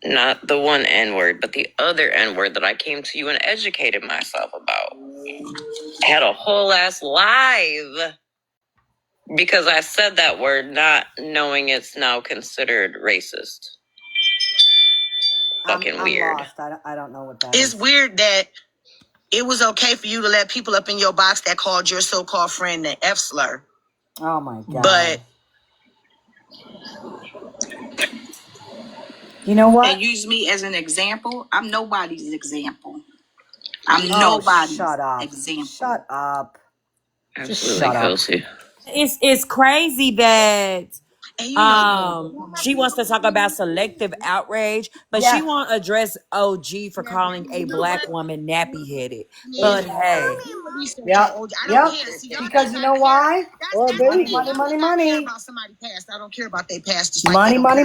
not the one N-word, but the other N-word that I came to you and educated myself about. Had a whole ass live because I said that word not knowing it's now considered racist. Fucking I'm weird. lost. I don't know what that It's is. weird that it was okay for you to let people up in your box that called your so-called friend the F slur. Oh my God. But you know what? And use me as an example. I'm nobody's example. I'm nobody's example. Shut up. Absolutely, Kelsey. It's crazy that and she wants to talk about selective outrage, but she won't address OG for calling a black woman nappy headed. But hey, Yep. Because you know why? Money. Care about somebody past. I don't care about their past. Just like Money.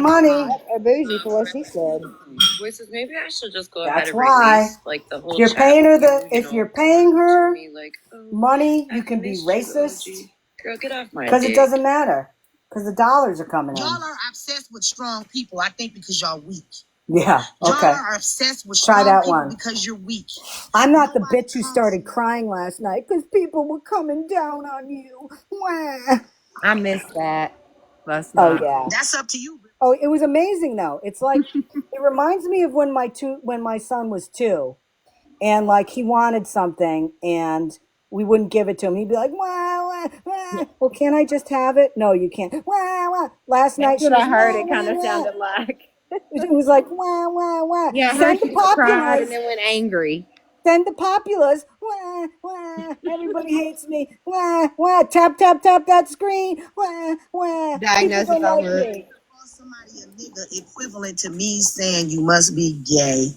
Or bougie for what she said. Voices, maybe I should just go That's ahead and why. release like the whole. If you're chat paying her with you, if you're paying her me, like, money, you can be missed you, racist. OG. Girl, get off my Because it dick. doesn't matter. Because the dollars are coming in. Y'all are obsessed with strong people. I think because y'all weak. Yeah. Okay. Y'all are obsessed with Try strong that people one. because you're weak. I'm not the bitch who started crying last night because people were coming down on you. Wah. I missed that. That's Oh not. yeah. That's up to you. Oh, it was amazing though. It's like it reminds me of when my son was 2, and like he wanted something and we wouldn't give it to him. He'd be like, wah, wah, wah. Well, can't I just have it? No, you can't. Wah, wah. Last That's night she what was I heard. wah, It kind wah, of wah. sounded like. It was like wah, wah, wah. Yeah, I heard Send the she cried and populas. then went angry. Send the populas. Wah, wah. Everybody hates me. Wah, wah. Tap, tap, tap that screen. Wah, wah. People Diagnosis don't on like her. me. Call somebody a nigga equivalent to me saying you must be gay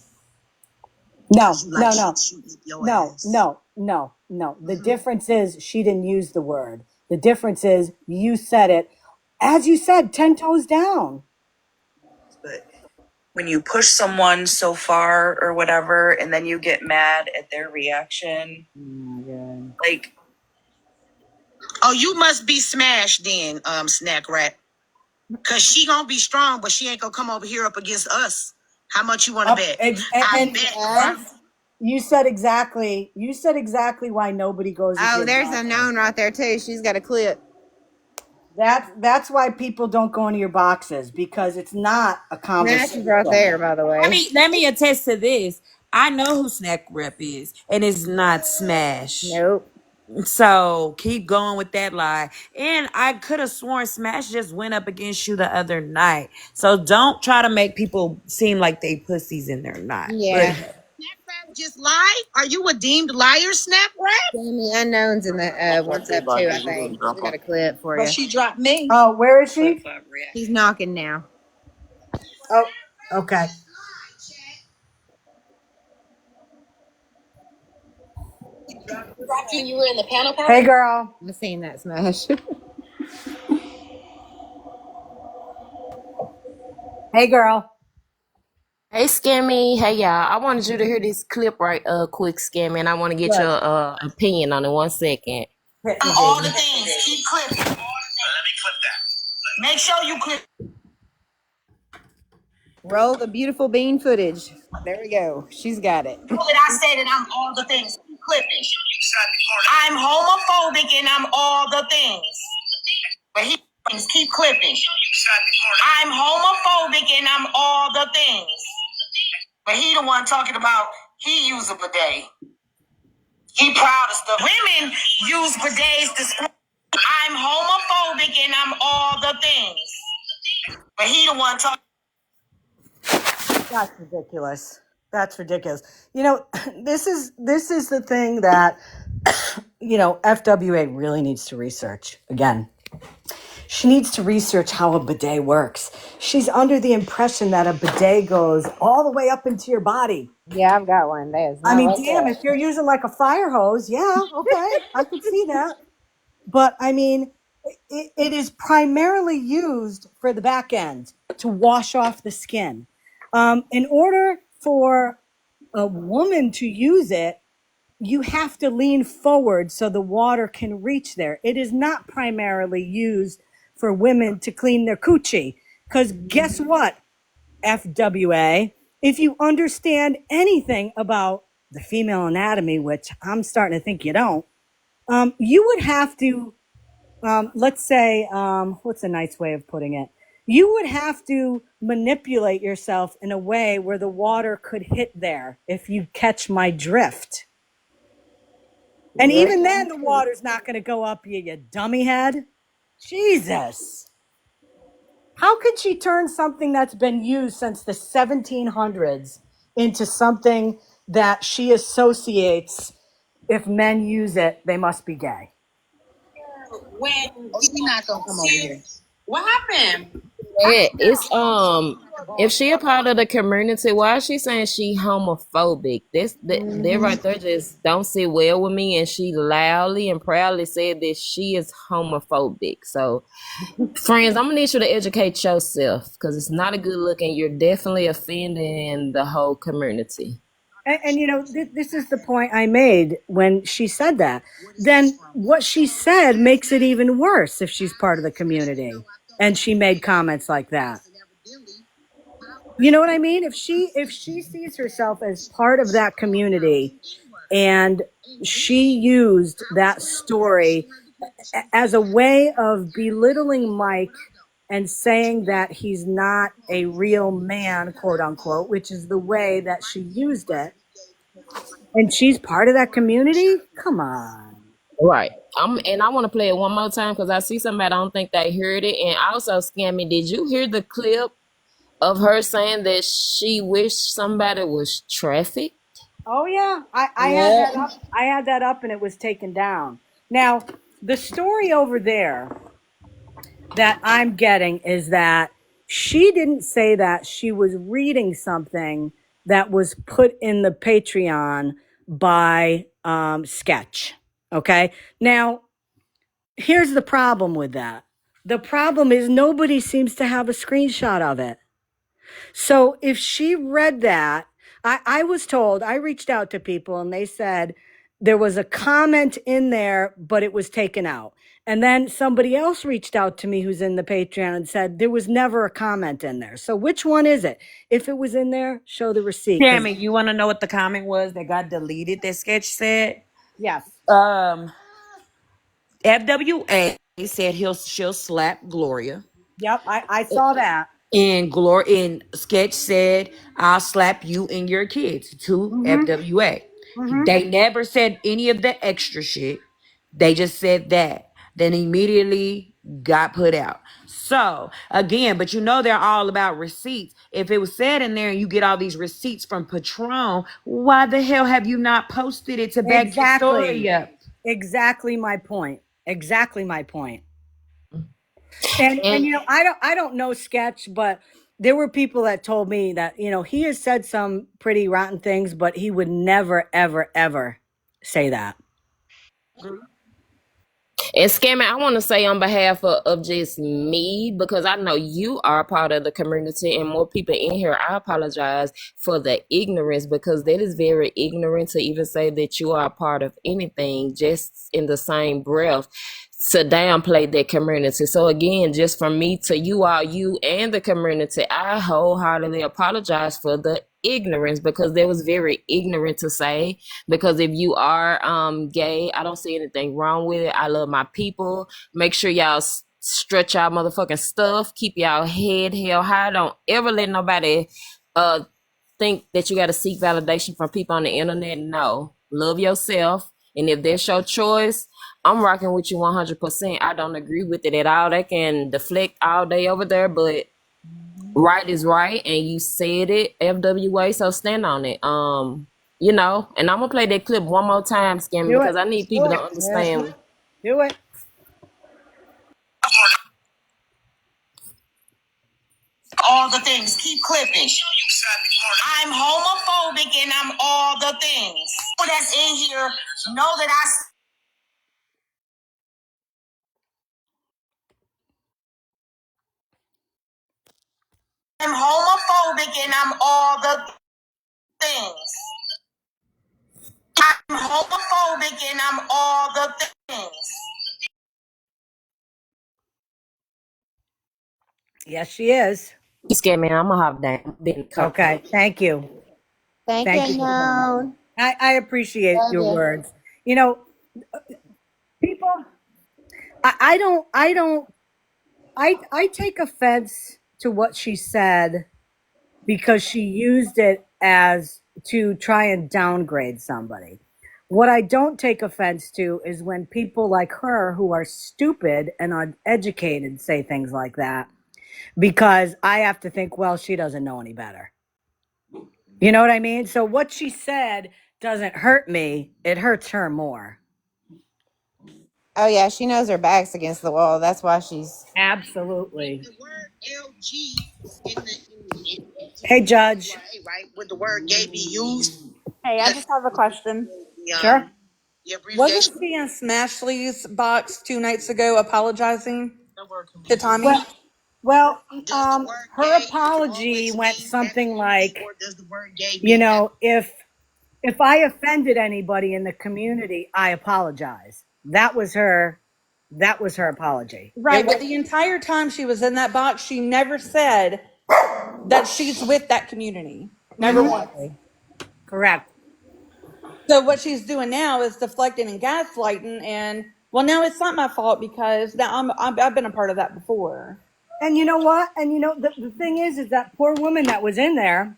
No, because you like no, shit no. shooting up your No, ass. no, no, no. The difference is she didn't use the word. The difference is you said it, as you said, 10 toes down. But when you push someone so far or whatever, and then you get mad at their reaction, Oh my god. like, Oh, you must be smashed then, Snack Rat. Cause she gonna be strong, but she ain't gonna come over here up against us. How much you want to bet? I And bet. Us? you said exactly why nobody goes Oh, against there's us. unknown right there too. She's got a clip. That's why people don't go into your boxes, because it's not a Smash conversation. is right there, by the way. Let me attest to this. I know who Snack Rep is, and it's not Smash. Nope. So keep going with that lie. And I could have sworn Smash just went up against you the other night. So don't try to make people seem like they pussies and they're not. But Yeah. Snack Rat just lie? Are you a deemed liar, Snack Rat? Jamie Unknown's in the WhatsApp too, I think. We got a clip for But you. she dropped me. Oh, where is she? He's knocking now. Oh, okay. Dropped you. You were in the panel party. Hey, girl. I've seen that Smash. Hey, girl. Hey Scammy, hey y'all. I wanted you to hear this clip right quick, Scammy, and I want to get Good. your opinion on it 1 second. Hit me, All the baby. things. Keep clipping. Let me clip that. Make sure you clip. Roll the beautiful bean footage. There we go. She's got it. That I say that I'm all the things. Keep clipping. I'm homophobic and I'm all the things. But he keep clipping. I'm homophobic and I'm all the things. But he the one talking about he use a bidet. He proud of stuff. Women use bidets to squat. I'm homophobic and I'm all the things. But he the one talking. That's ridiculous. That's ridiculous. You know, this is the thing that FWA really needs to research again. She needs to research how a bidet works. She's under the impression that a bidet goes all the way up into your body. Yeah, I've got one. That is I not mean, like damn, that. if you're using like a fire hose, yeah, okay, I could see that. But I mean, it is primarily used for the back end to wash off the skin. In order for a woman to use it, you have to lean forward so the water can reach there. It is not primarily used for women to clean their coochie. Because guess what, FWA? If you understand anything about the female anatomy, which I'm starting to think you don't, you would have to, let's say, what's a nice way of putting it? You would have to manipulate yourself in a way where the water could hit there, if you catch my drift. And Yep. even then, the water's not going to go up you dummy head. Jesus. How could she turn something that's been used since the 1700s into something that she associates, if men use it, they must be gay? When She's not gonna come over here. what happened? It's if she a part of the community, why is she saying she homophobic? That right there just don't sit well with me. And she loudly and proudly said that she is homophobic. So, friends, I'm gonna need you to educate yourself because it's not a good look, and you're definitely offending the whole community. And this is the point I made when she said that. Then what she said makes it even worse if she's part of the community and she made comments like that. You know what I mean? If she sees herself as part of that community and she used that story as a way of belittling Mike and saying that he's not a real man, quote unquote, which is the way that she used it. And she's part of that community? Come on. Right. And I want to play it one more time because I see somebody, I don't think they heard it. And also, Scammy, did you hear the clip of her saying that she wished somebody was trafficked? Oh yeah, I had Yeah. that up. I had that up and it was taken down. Now, the story over there that I'm getting is that she didn't say that. She was reading something that was put in the Patreon by Sketch. Okay. Now, here's the problem with that. The problem is nobody seems to have a screenshot of it. So if she read that, I was told, I reached out to people and they said there was a comment in there, but it was taken out. And then somebody else reached out to me who's in the Patreon and said there was never a comment in there. So which one is it? If it was in there, show the receipt. Tammy, you want to know what the comment was that got deleted that Sketch said? Yes. FWA said she'll slap Gloria. Yep. I saw that. And Sketch said, I'll slap you and your kids to FWA. They never said any of the extra shit. They just said that. Then immediately got put out. So again, but they're all about receipts. If it was said in there and you get all these receipts from Patron, why the hell have you not posted it to back your story up? Exactly my point. Exactly my point. And And I don't know Sketch, but there were people that told me that he has said some pretty rotten things, but he would never ever ever say that. And Scammer, I want to say on behalf of just me, because I know you are part of the community and more people in here, I apologize for the ignorance because that is very ignorant to even say that you are a part of anything just in the same breath to downplay that community. So again, just from me to you all, you and the community, I wholeheartedly apologize for the ignorance because that was very ignorant to say. Because if you are gay, I don't see anything wrong with it. I love my people. Make sure y'all stretch y'all motherfucking stuff. Keep y'all head held high. Don't ever let nobody think that you got to seek validation from people on the internet. No, love yourself. And if that's your choice, I'm rocking with you 100%. I don't agree with it at all. They can deflect all day over there, but right is right, and you said it, FWA. So stand on it. And I'm gonna play that clip one more time, Scam, Do it. because I need people to understand. Do it. All the things. Keep clipping. I'm homophobic and I'm all the things. People that's in here know that I'm homophobic and I'm all the things. I'm homophobic and I'm all the things. Yes, she is. Scam, man, I'm gonna hop down. Then come. Okay. Thank you. Thank Thank you, you for that. no. I appreciate Love your you. words. People, I take offense to what she said because she used it as to try and downgrade somebody. What I don't take offense to is when people like her who are stupid and uneducated say things like that, because I have to think, well, she doesn't know any better. You know what I mean? So what she said doesn't hurt me. It hurts her more. Oh yeah, she knows her back's against the wall. That's why she's. Absolutely. The word LG in Hey, Judge. right? Would the word gay be used? Hey, I just have a question. Sure. The abbreviation. Wasn't she in Smashley's box 2 nights ago apologizing to Tommy? Well, Does the word her gay apology always went mean something absolutely, like, or does the word gay mean if I offended anybody in the community, I apologize. That was her apology. Right, but the entire time she was in that box, she never said that she's with that community. Never once. Correct. So what she's doing now is deflecting and gaslighting, and well, now it's not my fault because now I've been a part of that before. And you know what? And you know, the thing is that poor woman that was in there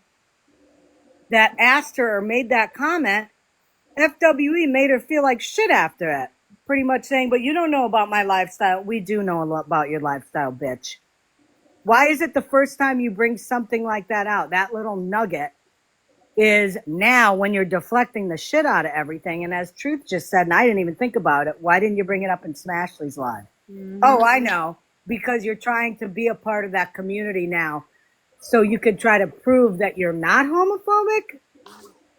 that asked her or made that comment, FWE made her feel like shit after it. Pretty much saying, but you don't know about my lifestyle. We do know a lot about your lifestyle, bitch. Why is it the first time you bring something like that out, that little nugget, is now when you're deflecting the shit out of everything? And as Truth just said, and I didn't even think about it, why didn't you bring it up in Smashley's live? Oh, I know. Because you're trying to be a part of that community now. So you could try to prove that you're not homophobic?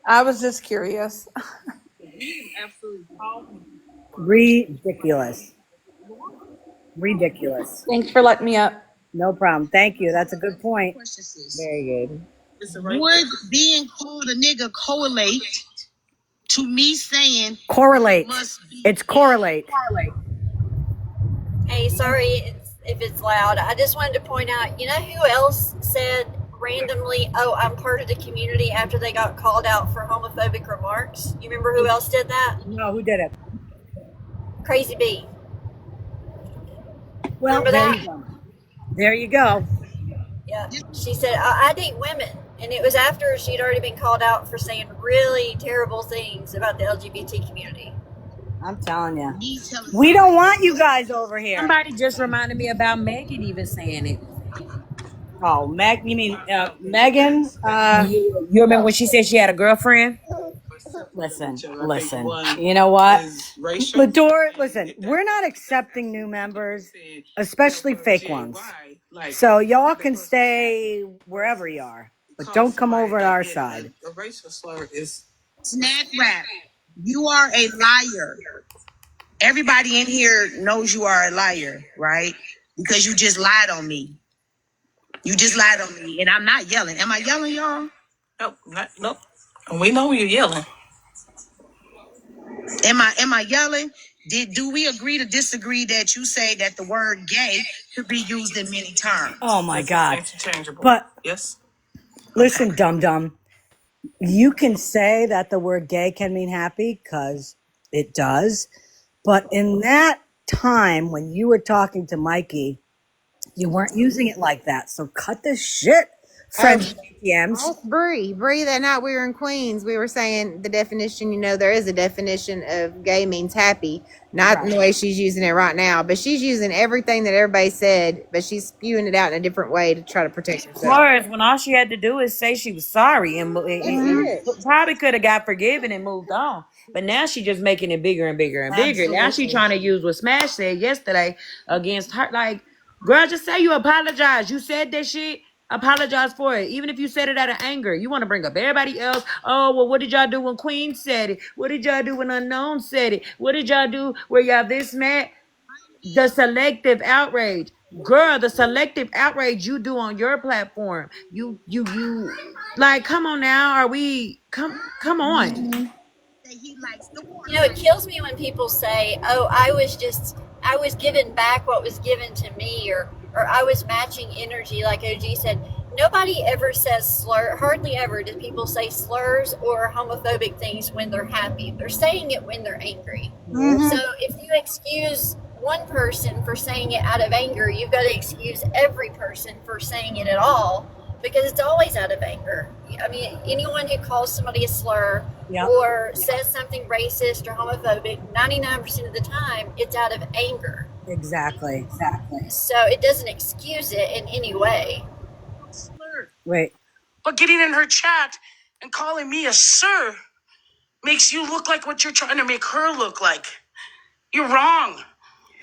I was just curious. Ridiculous. Ridiculous. Thanks for letting me up. No problem. Thank you. That's a good point. Question, sis. Very good. Would being called a nigga correlate to me saying Correlate. must be It's correlate. Hey, sorry if it's loud. I just wanted to point out, you know who else said randomly, oh, I'm part of the community after they got called out for homophobic remarks? You remember who else did that? No, who did it? Crazy B. Well, Remember there that? you go. There you go. Yeah. She said, I date women. And it was after she'd already been called out for saying really terrible things about the LGBT community. I'm telling you. We don't want you guys over here. Somebody just reminded me about Megan even saying it. Oh, you mean Megan? You remember when she said she had a girlfriend? Listen. You know what? Lador, listen, we're not accepting new members, especially fake ones. So y'all can stay wherever you are, but don't come over to our side. a racial slur is snack rap. You are a liar. Everybody in here knows you are a liar, right? Because you just lied on me. You just lied on me, and I'm not yelling. Am I yelling, y'all? Nope. We know you're yelling. Am I yelling? Do we agree to disagree that you say that the word gay could be used in many terms? Oh my God. Interchangeable. But Yes. listen, dum-dum, you can say that the word gay can mean happy because it does. But in that time when you were talking to Mikey, you weren't using it like that. So cut the shit, friends. Ask Bree. Bree, that night we were in Queens, we were saying the definition, there is a definition of gay means happy. Not in the way she's using it right now, but she's using everything that everybody said, but she's spewing it out in a different way to try to protect herself. Whereas when all she had to do is say she was sorry and probably could have got forgiven and moved on. But now she's just making it bigger and bigger and bigger. Now she's trying to use what Smash said yesterday against her. Like, girl, just say you apologize. You said that shit. Apologize for it. Even if you said it out of anger, you want to bring up everybody else. Oh, well, what did y'all do when Queen said it? What did y'all do when Unknown said it? What did y'all do where y'all this mad? The selective outrage. Girl, the selective outrage you do on your platform. You like, come on now. Are we come on? It kills me when people say, oh, I was giving back what was given to me, or I was matching energy, like OG said. Nobody ever says slur, hardly ever do people say slurs or homophobic things when they're happy. They're saying it when they're angry. So if you excuse one person for saying it out of anger, you've got to excuse every person for saying it at all, because it's always out of anger. I mean, anyone who calls somebody a slur or says something racist or homophobic, 99% of the time, it's out of anger. Exactly. So it doesn't excuse it in any way. Wait. But getting in her chat and calling me a sir makes you look like what you're trying to make her look like. You're wrong.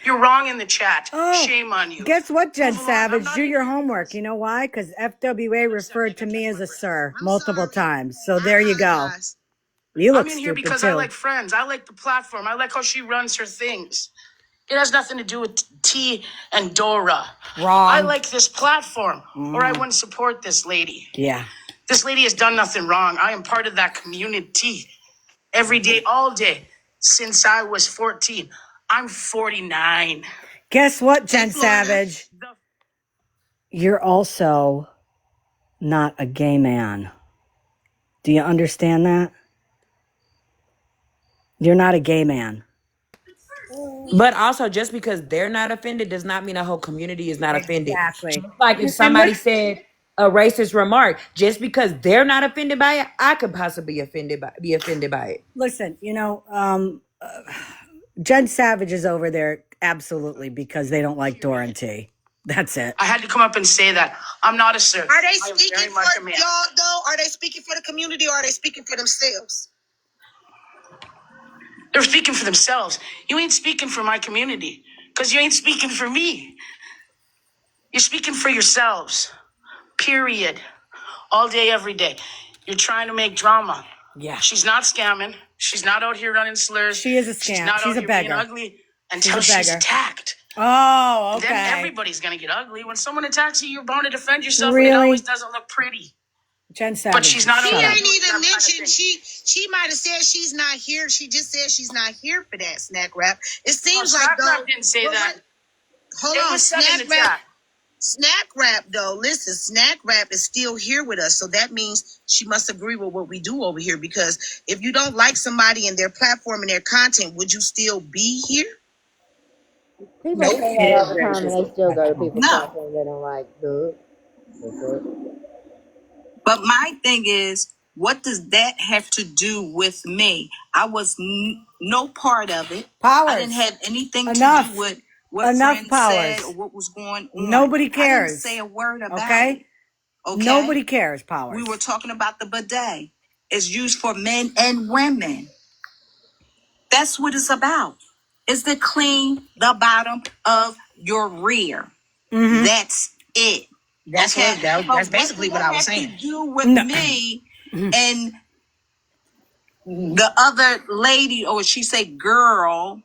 You're wrong in the chat. Oh, shame on you. Guess what, Jen Savage? Do your homework. You know why? Because FWA referred to me as a sir multiple times. So there you go. You look I'm in here stupid because too. I like friends. I like the platform. I like how she runs her things. It has nothing to do with T and Dora. Wrong. I like this platform, or I wouldn't support this lady. Yeah. This lady has done nothing wrong. I am part of that community every day, all day, since I was 14. I'm 49. Guess what, Jen Savage? You're also not a gay man. Do you understand that? You're not a gay man. But also, just because they're not offended does not mean a whole community is not offended. Exactly. Just like if And somebody said a racist remark, just because they're not offended by it, I could possibly be offended by it. listen, Jen Savage is over there absolutely because they don't like Dora T. That's it. I had to come up and say that. I'm not a sir. Are they speaking for y'all though? Are they speaking for the community or are they speaking for themselves? They're speaking for themselves. You ain't speaking for my community because you ain't speaking for me. You're speaking for yourselves. Period. All day, every day. You're trying to make drama. Yeah. She's not scamming. She's not out here running slurs. She is a scam. She's not She's out a here beggar. being ugly until she's attacked. Oh, okay. Then everybody's gonna get ugly. When someone attacks you, you're bound to defend yourself. Really? And it always doesn't look pretty. Jen Savage. But she's not. Shut She up. ain't even mentioned. She might have said she's not here. She just said she's not here for that snack wrap. It seems like Snack Wrap didn't say that. Hold It on, was said in snack the wrap. chat. Snack wrap though. Listen, snack wrap is still here with us, so that means she must agree with what we do over here. Because if you don't like somebody and their platform and their content, would you still be here? People say that all the time, and they still go to people's No. platform they don't like. Dude. But my thing is, what does that have to do with me? I was no part of it. Powers. I didn't have anything Enough. to do with what Enough, friends Powers. said or what was going on. Nobody I cares. didn't say a word about Okay? it. Okay. Nobody cares, Powers. We were talking about the bidet. It's used for men and women. That's what it's about. It's to clean the bottom of your rear. Mhm. That's it. That's Okay? that's basically what I was What saying. have to do with No. me and the other lady, or she say girl,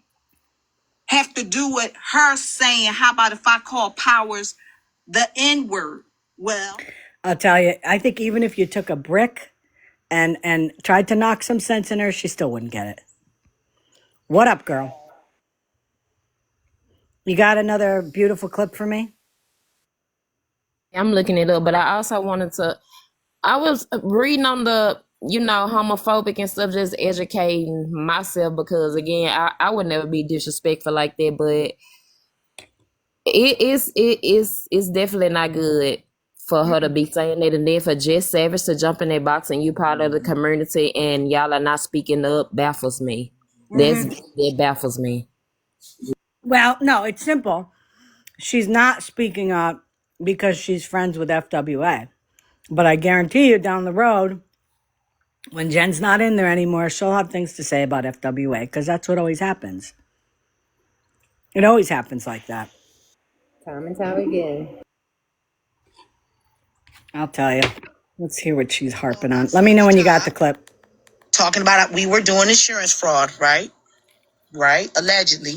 have to do with her saying, how about if I call Powers the N-word? Well, I'll tell you, I think even if you took a brick and tried to knock some sense in her, she still wouldn't get it. What up, girl? You got another beautiful clip for me? I'm looking it up, but I also wanted to. I was reading on the, homophobic and stuff, just educating myself because again, I would never be disrespectful like that, but it's definitely not good for her to be saying that, and then for Jess Savage to jump in that box and you part of the community and y'all are not speaking up baffles me. That baffles me. Well, no, it's simple. She's not speaking up because she's friends with FWA. But I guarantee you down the road, when Jen's not in there anymore, she'll have things to say about FWA because that's what always happens. It always happens like that. Time and time again. I'll tell you. Let's hear what she's harping on. Let me know when you got the clip. Talking about we were doing insurance fraud, right? Right? Allegedly.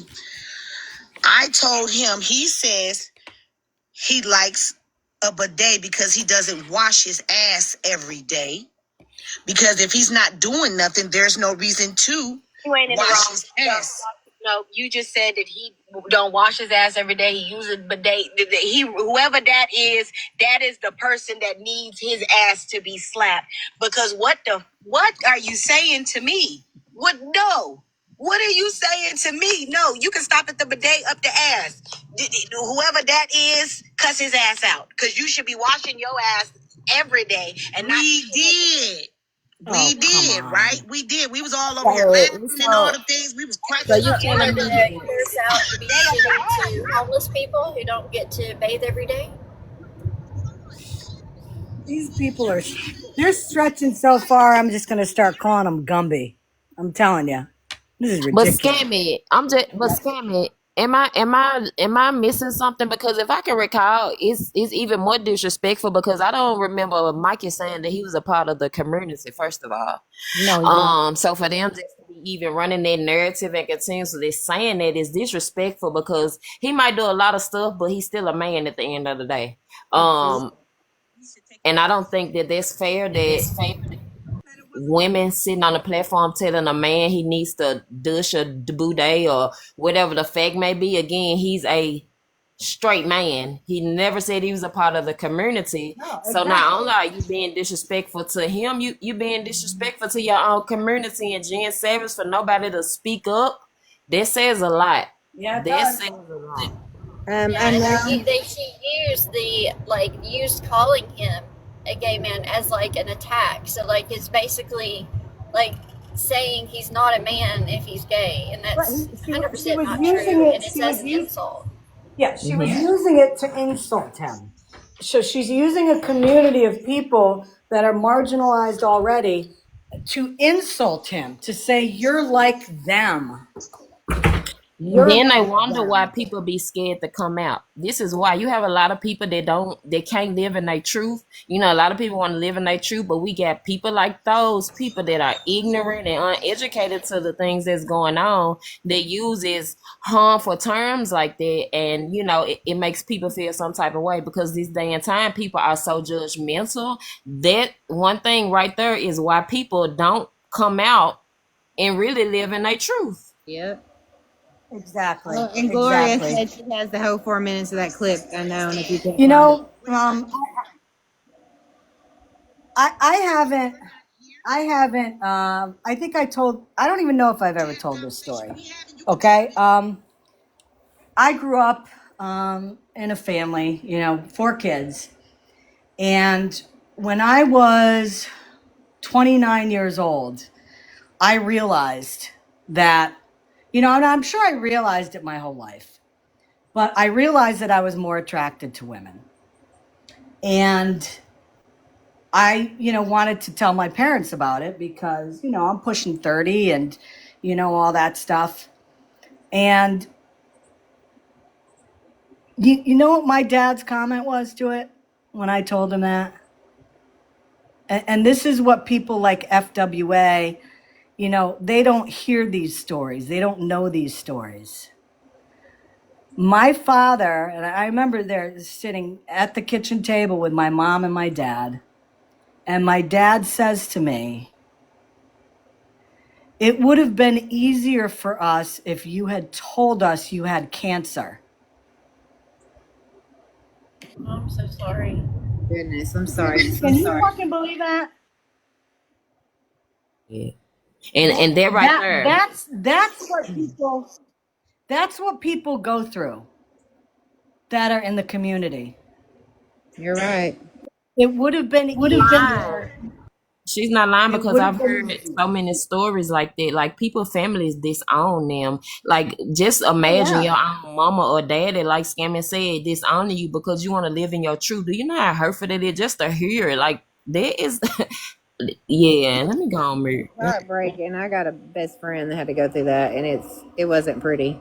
I told him, he says he likes a bidet because he doesn't wash his ass every day. Because if he's not doing nothing, there's no reason to wash his ass. No, you just said that he don't wash his ass every day. He uses bidet. Whoever that is the person that needs his ass to be slapped. Because what are you saying to me? What are you saying to me? No, you can stop at the bidet up the ass. Whoever that is, cuss his ass out. Because you should be washing your ass every day. And we did. We did, right? We did. We was all over here So, laughing and all the things. We was cracking so you up. telling me that Clears out to be shitty to homeless people who don't get to bathe every day. These people they're stretching so far, I'm just going to start calling them Gumby. I'm telling you. This is But ridiculous. Scammy, am I missing something? Because if I can recall, it's even more disrespectful because I don't remember Mikey saying that he was a part of the community, first of all. No, so for them just to be even running that narrative and continuously saying that is disrespectful because he might do a lot of stuff, but he's still a man at the end of the day. And I don't think that that's fair that women sitting on the platform telling a man he needs to douche or boudet or whatever the fact may be. Again, he's a straight man. He never said he was a part of the community. No, exactly. So not only are you being disrespectful to him, you being disrespectful to your own community, and Jen Savage for nobody to speak up That says a lot. Yeah, it That does. says a lot. Yeah, and she used used calling him a gay man as like an attack. So like it's basically like saying he's not a man if he's gay, and Right. that's She, she 100% was not using true, it. and it's She as was an using. insult. Yeah, she was using it to insult him. So she's using a community of people that are marginalized already to insult him, to say you're like them. And You're then I like wonder why them. people be scared to come out. This is why you have a lot of people that can't live in their truth. You know, a lot of people want to live in their truth, but we got people like those people that are ignorant and uneducated to the things that's going on that uses harmful terms like that, and you know, it makes people feel some type of way because this day and time people are so judgmental. That one thing right there is why people don't come out and really live in their truth. Yep. Exactly. Oh, and Gloria Exactly. said she has the whole 4 minutes of that clip unknown if you can't You find it. know, I haven't. I haven't. I think I told. I don't even know if I've ever told this story. Okay. I grew up in a family. You know, 4 kids, and when I was 29 years old, I realized that. You know, and I'm sure I realized it my whole life, but I realized that I was more attracted to women, and I, wanted to tell my parents about it because, I'm pushing 30 and, all that stuff. And you know what my dad's comment was to it when I told him that? And this is what people like FWA, they don't hear these stories. They don't know these stories. My father, and I remember there sitting at the kitchen table with my mom and my dad, and my dad says to me, "It would have been easier for us if you had told us you had cancer." Oh, I'm so sorry. Goodness, I'm sorry. Can you fucking believe that? Yeah. And they're right That there. that's what people go through that are in the community. You're right. It would have been easier. She's not lying It because would I've have been heard easier. so many stories like that. Like people, families disown them. Like just Oh imagine yeah. your own mama or daddy, like Scammy said, disowning you because you want to live in your truth. Do you know how hurtful it is just to hear it? Like that is, yeah. Let me go on mute. Heartbreaking. I got a best friend that had to go through that, and it wasn't pretty.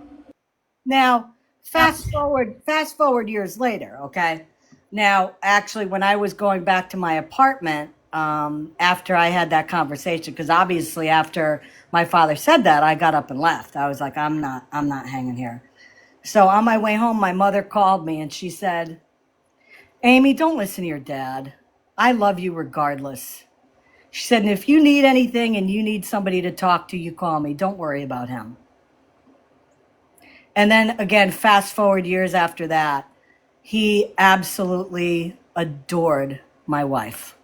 Now, fast forward years later, okay? Now, actually, when I was going back to my apartment, after I had that conversation, because obviously after my father said that, I got up and left. I was like, I'm not hanging here. So on my way home, my mother called me and she said, "Amy, don't listen to your dad. I love you regardless." She said, "And if you need anything and you need somebody to talk to, you call me. Don't worry about him." And then again, fast forward years after that, he absolutely adored my wife,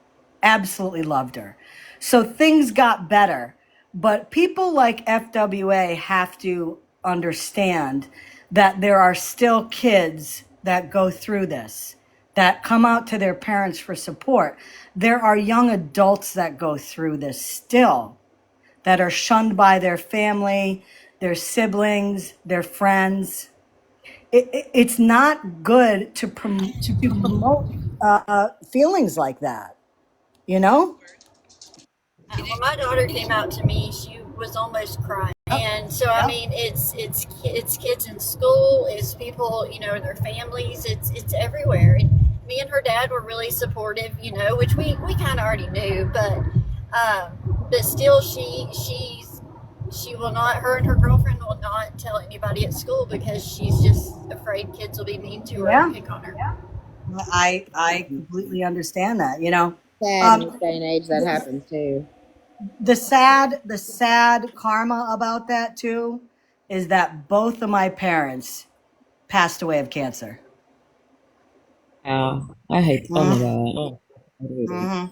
absolutely loved her. So things got better. But people like FWA have to understand that there are still kids that go through this, that come out to their parents for support. There are young adults that go through this still, that are shunned by their family, their siblings, their friends. It's not good to promote feelings like that, you know? When my daughter came out to me, she was almost crying. And so, I mean, it's kids in school, it's people, in their families, it's everywhere. And me and her dad were really supportive, which we kind of already knew, but still, she will not. Her and her girlfriend will not tell anybody at school because she's just afraid kids will be mean to her and pick on her. I completely understand that, Sad in this day and age that happens too. The sad karma about that too is that both of my parents passed away of cancer. I hate to Mm-hmm. Mm-hmm.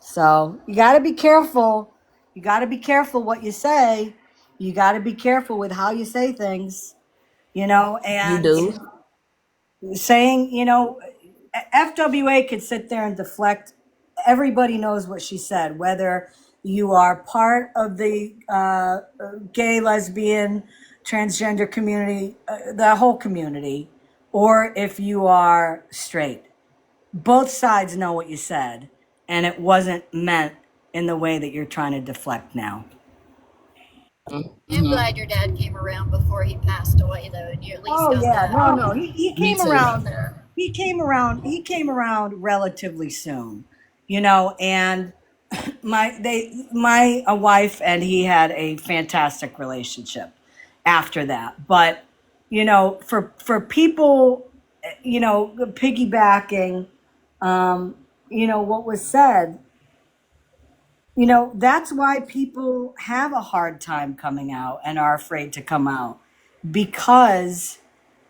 So you got to be careful. You got to be careful what you say, You got to be careful with how you say things, you know, You and do. saying, you know, FWA could sit there and deflect. Everybody knows what she said, whether you are part of the gay, lesbian, transgender community, the whole community, or if you are straight. Both sides know what you said, and it wasn't meant in the way that you're trying to deflect now. I'm Mm-hmm. glad your dad came around before he passed away, though, and you at least Oh got yeah, that. no, no. He Me came too. around. He came around. He came around relatively soon, you know. And my a wife and he had a fantastic relationship after that. But you know, for people, you know, piggybacking, you know, what was said, you know, that's why people have a hard time coming out and are afraid to come out because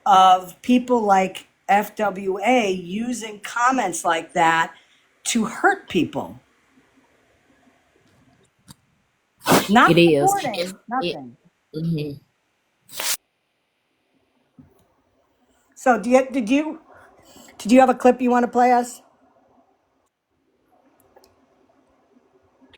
of people like FWA using comments like that to hurt people, It not is. supporting, It, nothing. mhm. So did you have a clip you want to play us?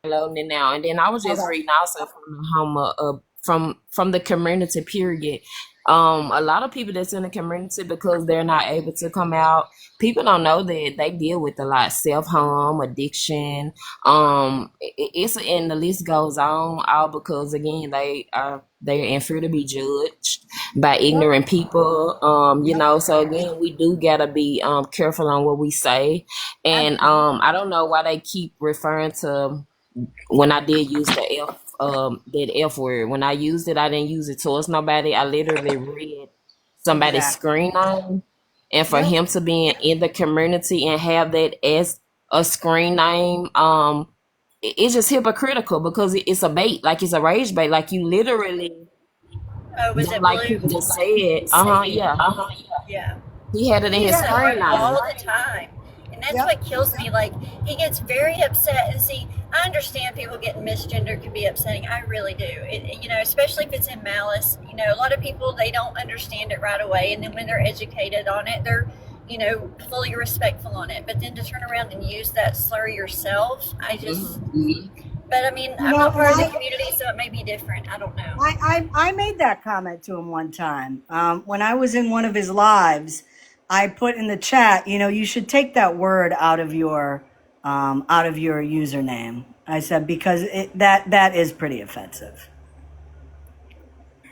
Alone and now, and then I was just Okay. reading also from the from the community period. A lot of people that's in the community, because they're not able to come out, people don't know that they deal with a lot: self-harm, addiction. It's, and the list goes on, all because again they're in fear to be judged by Yep. ignorant people. You Yep. know, so again we do gotta be careful on what we say. And Absolutely. I don't know why they keep referring to, when I did use that F word, when I used it, I didn't use it towards nobody. I literally read somebody's Exactly. screen name. And for Yep. him to be in the community and have that as a screen name, it's just hypocritical because it's a bait, like it's a rage bait. Like you literally Oh, was don't it like blue? people to say it. Uh-huh, yeah. Yeah. He had it in He his does that screen all name. the time. And that's Yep. what kills me. Like, he gets very upset. And see, I understand people getting misgendered can be upsetting. I really do. You know, especially if it's in malice. You know, a lot of people, they don't understand it right away. And then when they're educated on it, they're, you know, fully respectful on it. But then to turn around and use that slur yourself, I just, Mhm. but I mean, You I'm know, not and part of the community, so it may be different. I don't know. I made that comment to him one time. When I was in one of his lives, I put in the chat, you know, you should take that word out of your username. I said because that is pretty offensive.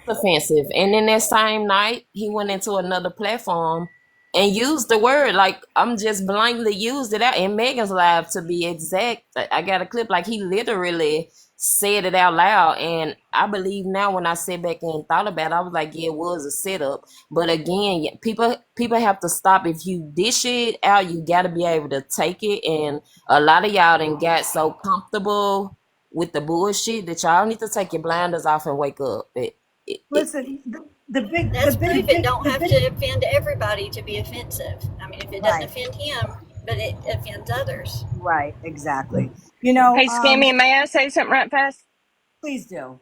Offensive. And then that same night, he went into another platform and used the word, like I'm just blankly used it out in Megan's live, to be exact. I got a clip, like he literally said it out loud. And I believe now, when I sit back and thought about it, I was like, yeah, it was a setup. But again, yeah, people have to stop. If you dish it out, you got to be able to take it. And a lot of y'all done got so comfortable with the bullshit that y'all need to take your blinders off and wake up. It, Listen, the That's big, proof it don't have to offend everybody to be offensive. I mean, if it doesn't right, offend him, but it offends others. right, exactly. You know, Hey, Scammy, may I say something right fast? please do.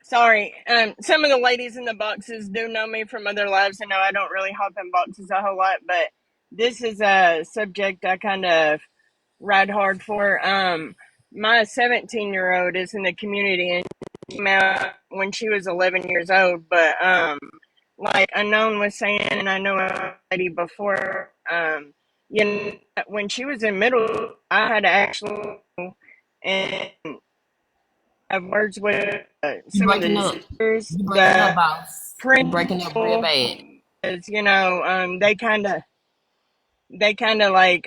Sorry. Some of the ladies in the boxes do know me from other lives. I know I don't really hop in boxes a whole lot, but this is a subject I kind of ride hard for. My 17-year-old is in the community and came out when she was 11 years old, but like Unknown was saying, and I know a lady before, you know, when she was in middle, I had to actually and have words with you some of breaking the up. sisters, You breaking up, the boss. You breaking up real principal, bad. as you know, they kind of like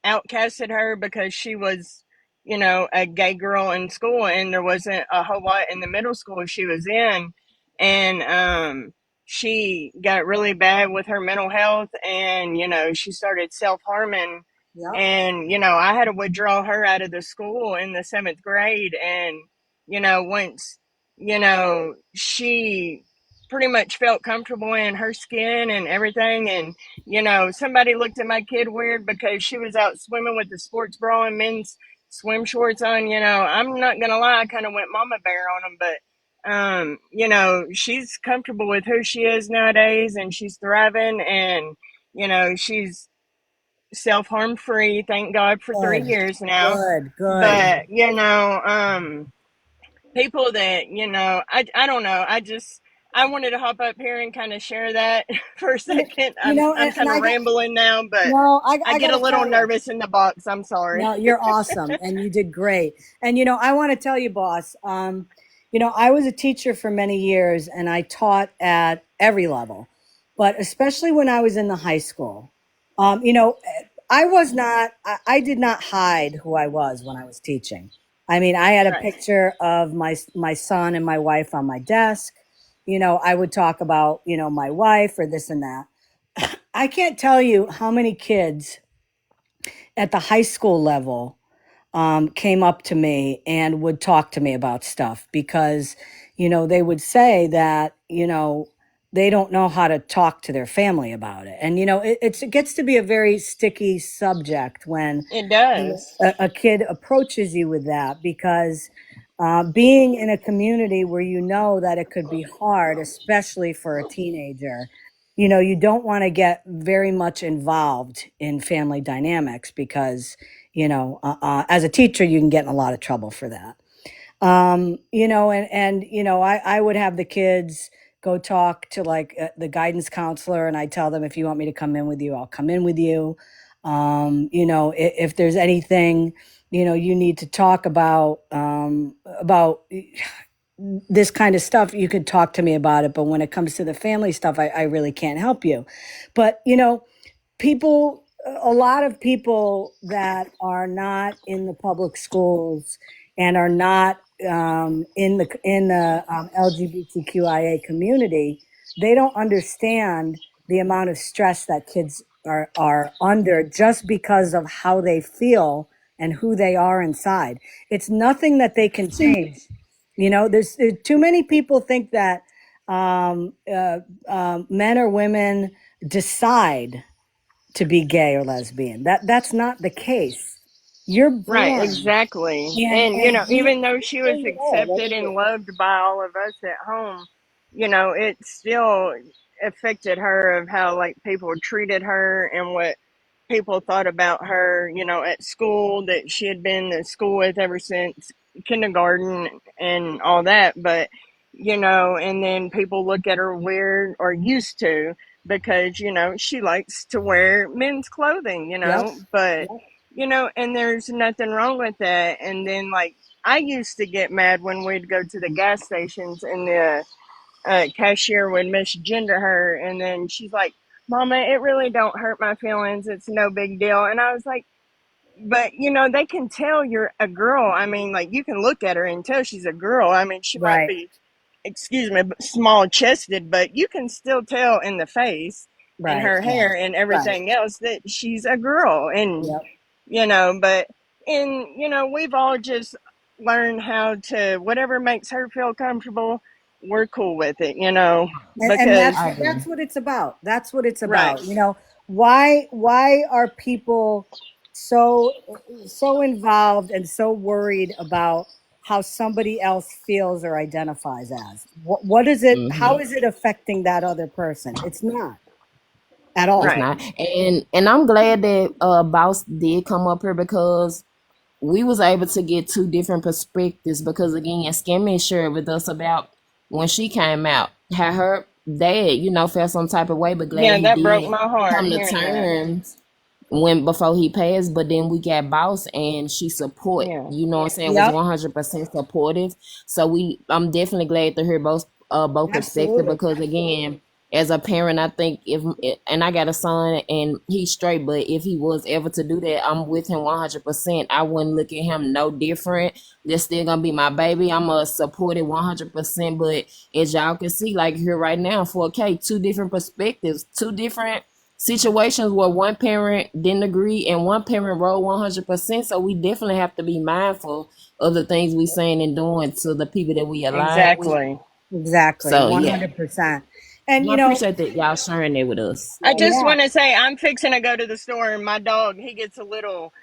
outcasted her because she was, you know, a gay girl in school, and there wasn't a whole lot in the middle school she was in. And she got really bad with her mental health, and you know, she started self-harming. Yep. And you know, I had to withdraw her out of the school in the 7th grade. And you know, once, you know, she pretty much felt comfortable in her skin and everything. And you know, somebody looked at my kid weird because she was out swimming with the sports bra and men's swim shorts on. You know, I'm not gonna lie, I kind of went mama bear on them, but You know, she's comfortable with who she is nowadays, and she's thriving, and you know, she's self-harm free, thank God, for 3 years now. Good. But you know, people that, you know, I don't know, I wanted to hop up here and kind of share that for a second. You know, I'm and kind of rambling now, but no, I I get a gotta little tell you. nervous in the box. I'm sorry. No, you're awesome and you did great. And you know, I want to tell you, boss, you know, I was a teacher for many years and I taught at every level, but especially when I was in the high school. You know, I did not hide who I was when I was teaching. I mean, I had a Right. picture of my son and my wife on my desk. You know, I would talk about, you know, my wife or this and that. I can't tell you how many kids at the high school level came up to me and would talk to me about stuff because, you know, they would say that, you know, they don't know how to talk to their family about it. And, you know, it gets to be a very sticky subject when It does. a kid approaches you with that because being in a community where you know that it could be hard, especially for a teenager, you know, you don't want to get very much involved in family dynamics because, you know, as a teacher, you can get in a lot of trouble for that. You know, and you know, I would have the kids go talk to like the guidance counselor, and I tell them if you want me to come in with you, I'll come in with you. You know, if there's anything, you know, you need to talk about this kind of stuff, you could talk to me about it. But when it comes to the family stuff, I really can't help you. But you know, people, a lot of people that are not in the public schools and are not in the LGBTQIA community, they don't understand the amount of stress that kids are under just because of how they feel and who they are inside. It's nothing that they can change. You know, there's too many people think that men or women decide to be gay or lesbian. That's not the case. You're Right, born, exactly. And, you and know, you even though she was bring it all. accepted and loved by all of us at home, you know, it still affected her of how, like, people treated her and what people thought about her, you know, at school, that she had been to school with ever since kindergarten and all that. But, you know, and then people look at her weird, or used to, because, you know, she likes to wear men's clothing, you Yep. know, but you know, and there's nothing wrong with that. And then, like, I used to get mad when we'd go to the gas stations and the cashier would misgender her, and then she's like, "Mama, it really don't hurt my feelings. It's no big deal." And I was like, "But you know, they can tell you're a girl. I mean, like, you can look at her and tell she's a girl. I mean, she might Right. be, excuse me, small chested, but you can still tell in the face and Right. her Right. hair and Right. everything else that she's a girl." And Yep. you know, but and you know, we've all just learned how to, whatever makes her feel comfortable, we're cool with it, you know, And because I agree. that's what it's about. That's what it's right, about. You know, why are people so so involved and so worried about how somebody else feels or identifies as? What is it? How Hmm. is it affecting that other person? It's not at It's all. right, not. And I'm glad that Boss did come up here because we was able to get two different perspectives because again, Scammy shared with us about when she came out, how her dad, you know, felt some type of way, but glad yeah, he that broke did my heart come to hearing that. terms when before he passed. But then we got Boss and she support, Yeah, you know what I'm saying, was Yep. 100% supportive. So I'm definitely glad to hear both perspective Absolutely. because again, as a parent, I think if and I got a son and he's straight, but if he was ever to do that, I'm with him 100%. I wouldn't look at him no different. They're still gonna be my baby. I'm a support it 100%. But as y'all can see, like here right now, 4K, two different perspectives, two different situations where one parent didn't agree and one parent rolled 100%. So we definitely have to be mindful of the things we saying and doing to the people that we align with. exactly. Exactly. So yeah. 100%. And And I you know, appreciate that y'all sharing it with us. I just yeah. want to say, I'm fixing to go to the store, and my dog, he gets a little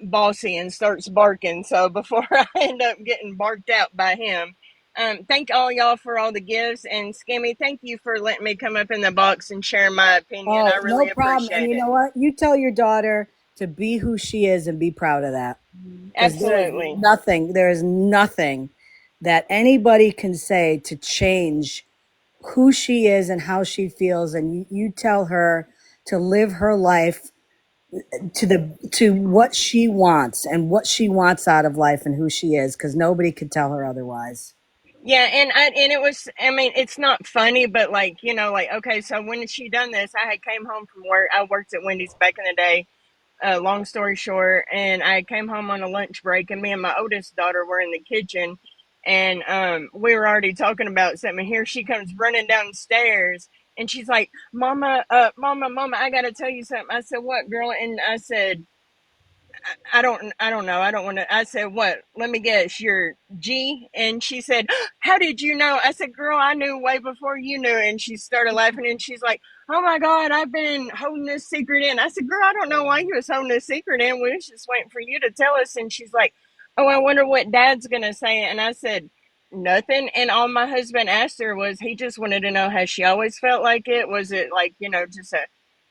bossy and starts barking. So before I end up getting barked out by him, Thank all y'all for all the gifts, and Scammy, thank you for letting me come up in the box and share my opinion. I Oh, no really problem. And appreciate you it. know what? You tell your daughter to be who she is and be proud of that. Because Absolutely. there is nothing that anybody can say to change who she is and how she feels. And you tell her to live her life to what she wants and what she wants out of life and who she is, because nobody could tell her otherwise. Yeah, and it was. I mean, it's not funny, but like like okay. So when she done this, I had came home from work. I worked at Wendy's back in the day. Long story short, and I came home on a lunch break, and me and my oldest daughter were in the kitchen, and we were already talking about something. Here she comes running downstairs, and she's like, "Mama, Mama, I gotta tell you something." I said, "What, girl?" And I said, I don't know. I don't want to. I said, what? Let me guess. You're G. And she said, how did you know? I said, girl, I knew way before you knew. And she started laughing and she's like, oh my God, I've been holding this secret in. I said, girl, I don't know why you was holding this secret in. We was just waiting for you to tell us. And she's like, oh, I wonder what dad's going to say. And I said, nothing. And all my husband asked her was he just wanted to know, has she always felt like it? Was it like, just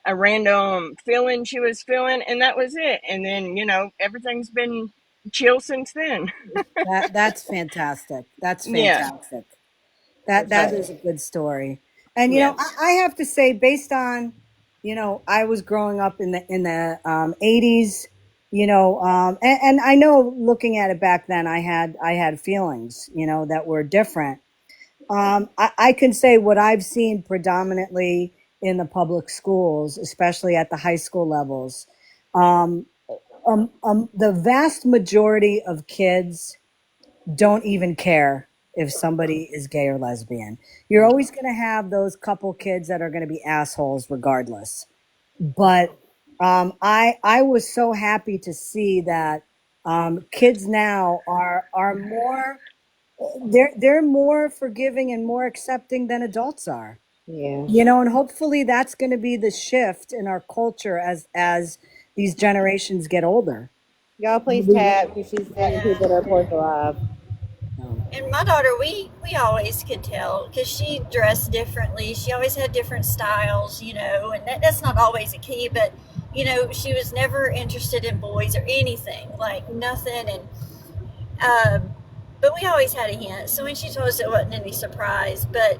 a random feeling she was feeling, and that was it. And then everything's been chill since then. That's fantastic. That's Yeah, fantastic. for That sure. is a good story. And Yes. I have to say, based on I was growing up in the 80s, and I know looking at it back then, I had feelings, that were different. I can say what I've seen predominantly in the public schools, especially at the high school levels. Um, the vast majority of kids don't even care if somebody is gay or lesbian. You're always going to have those couple kids that are going to be assholes regardless. But I was so happy to see that kids now are more they're more forgiving and more accepting than adults are. Yeah. And hopefully that's going to be the shift in our culture as these generations get older. Y'all please tap because she's sending people to her porch alive. And my daughter, we always could tell because she dressed differently. She always had different styles, and that's not always a key, but she was never interested in boys or anything, like nothing. And but we always had a hint. So when she told us, it wasn't any surprise. But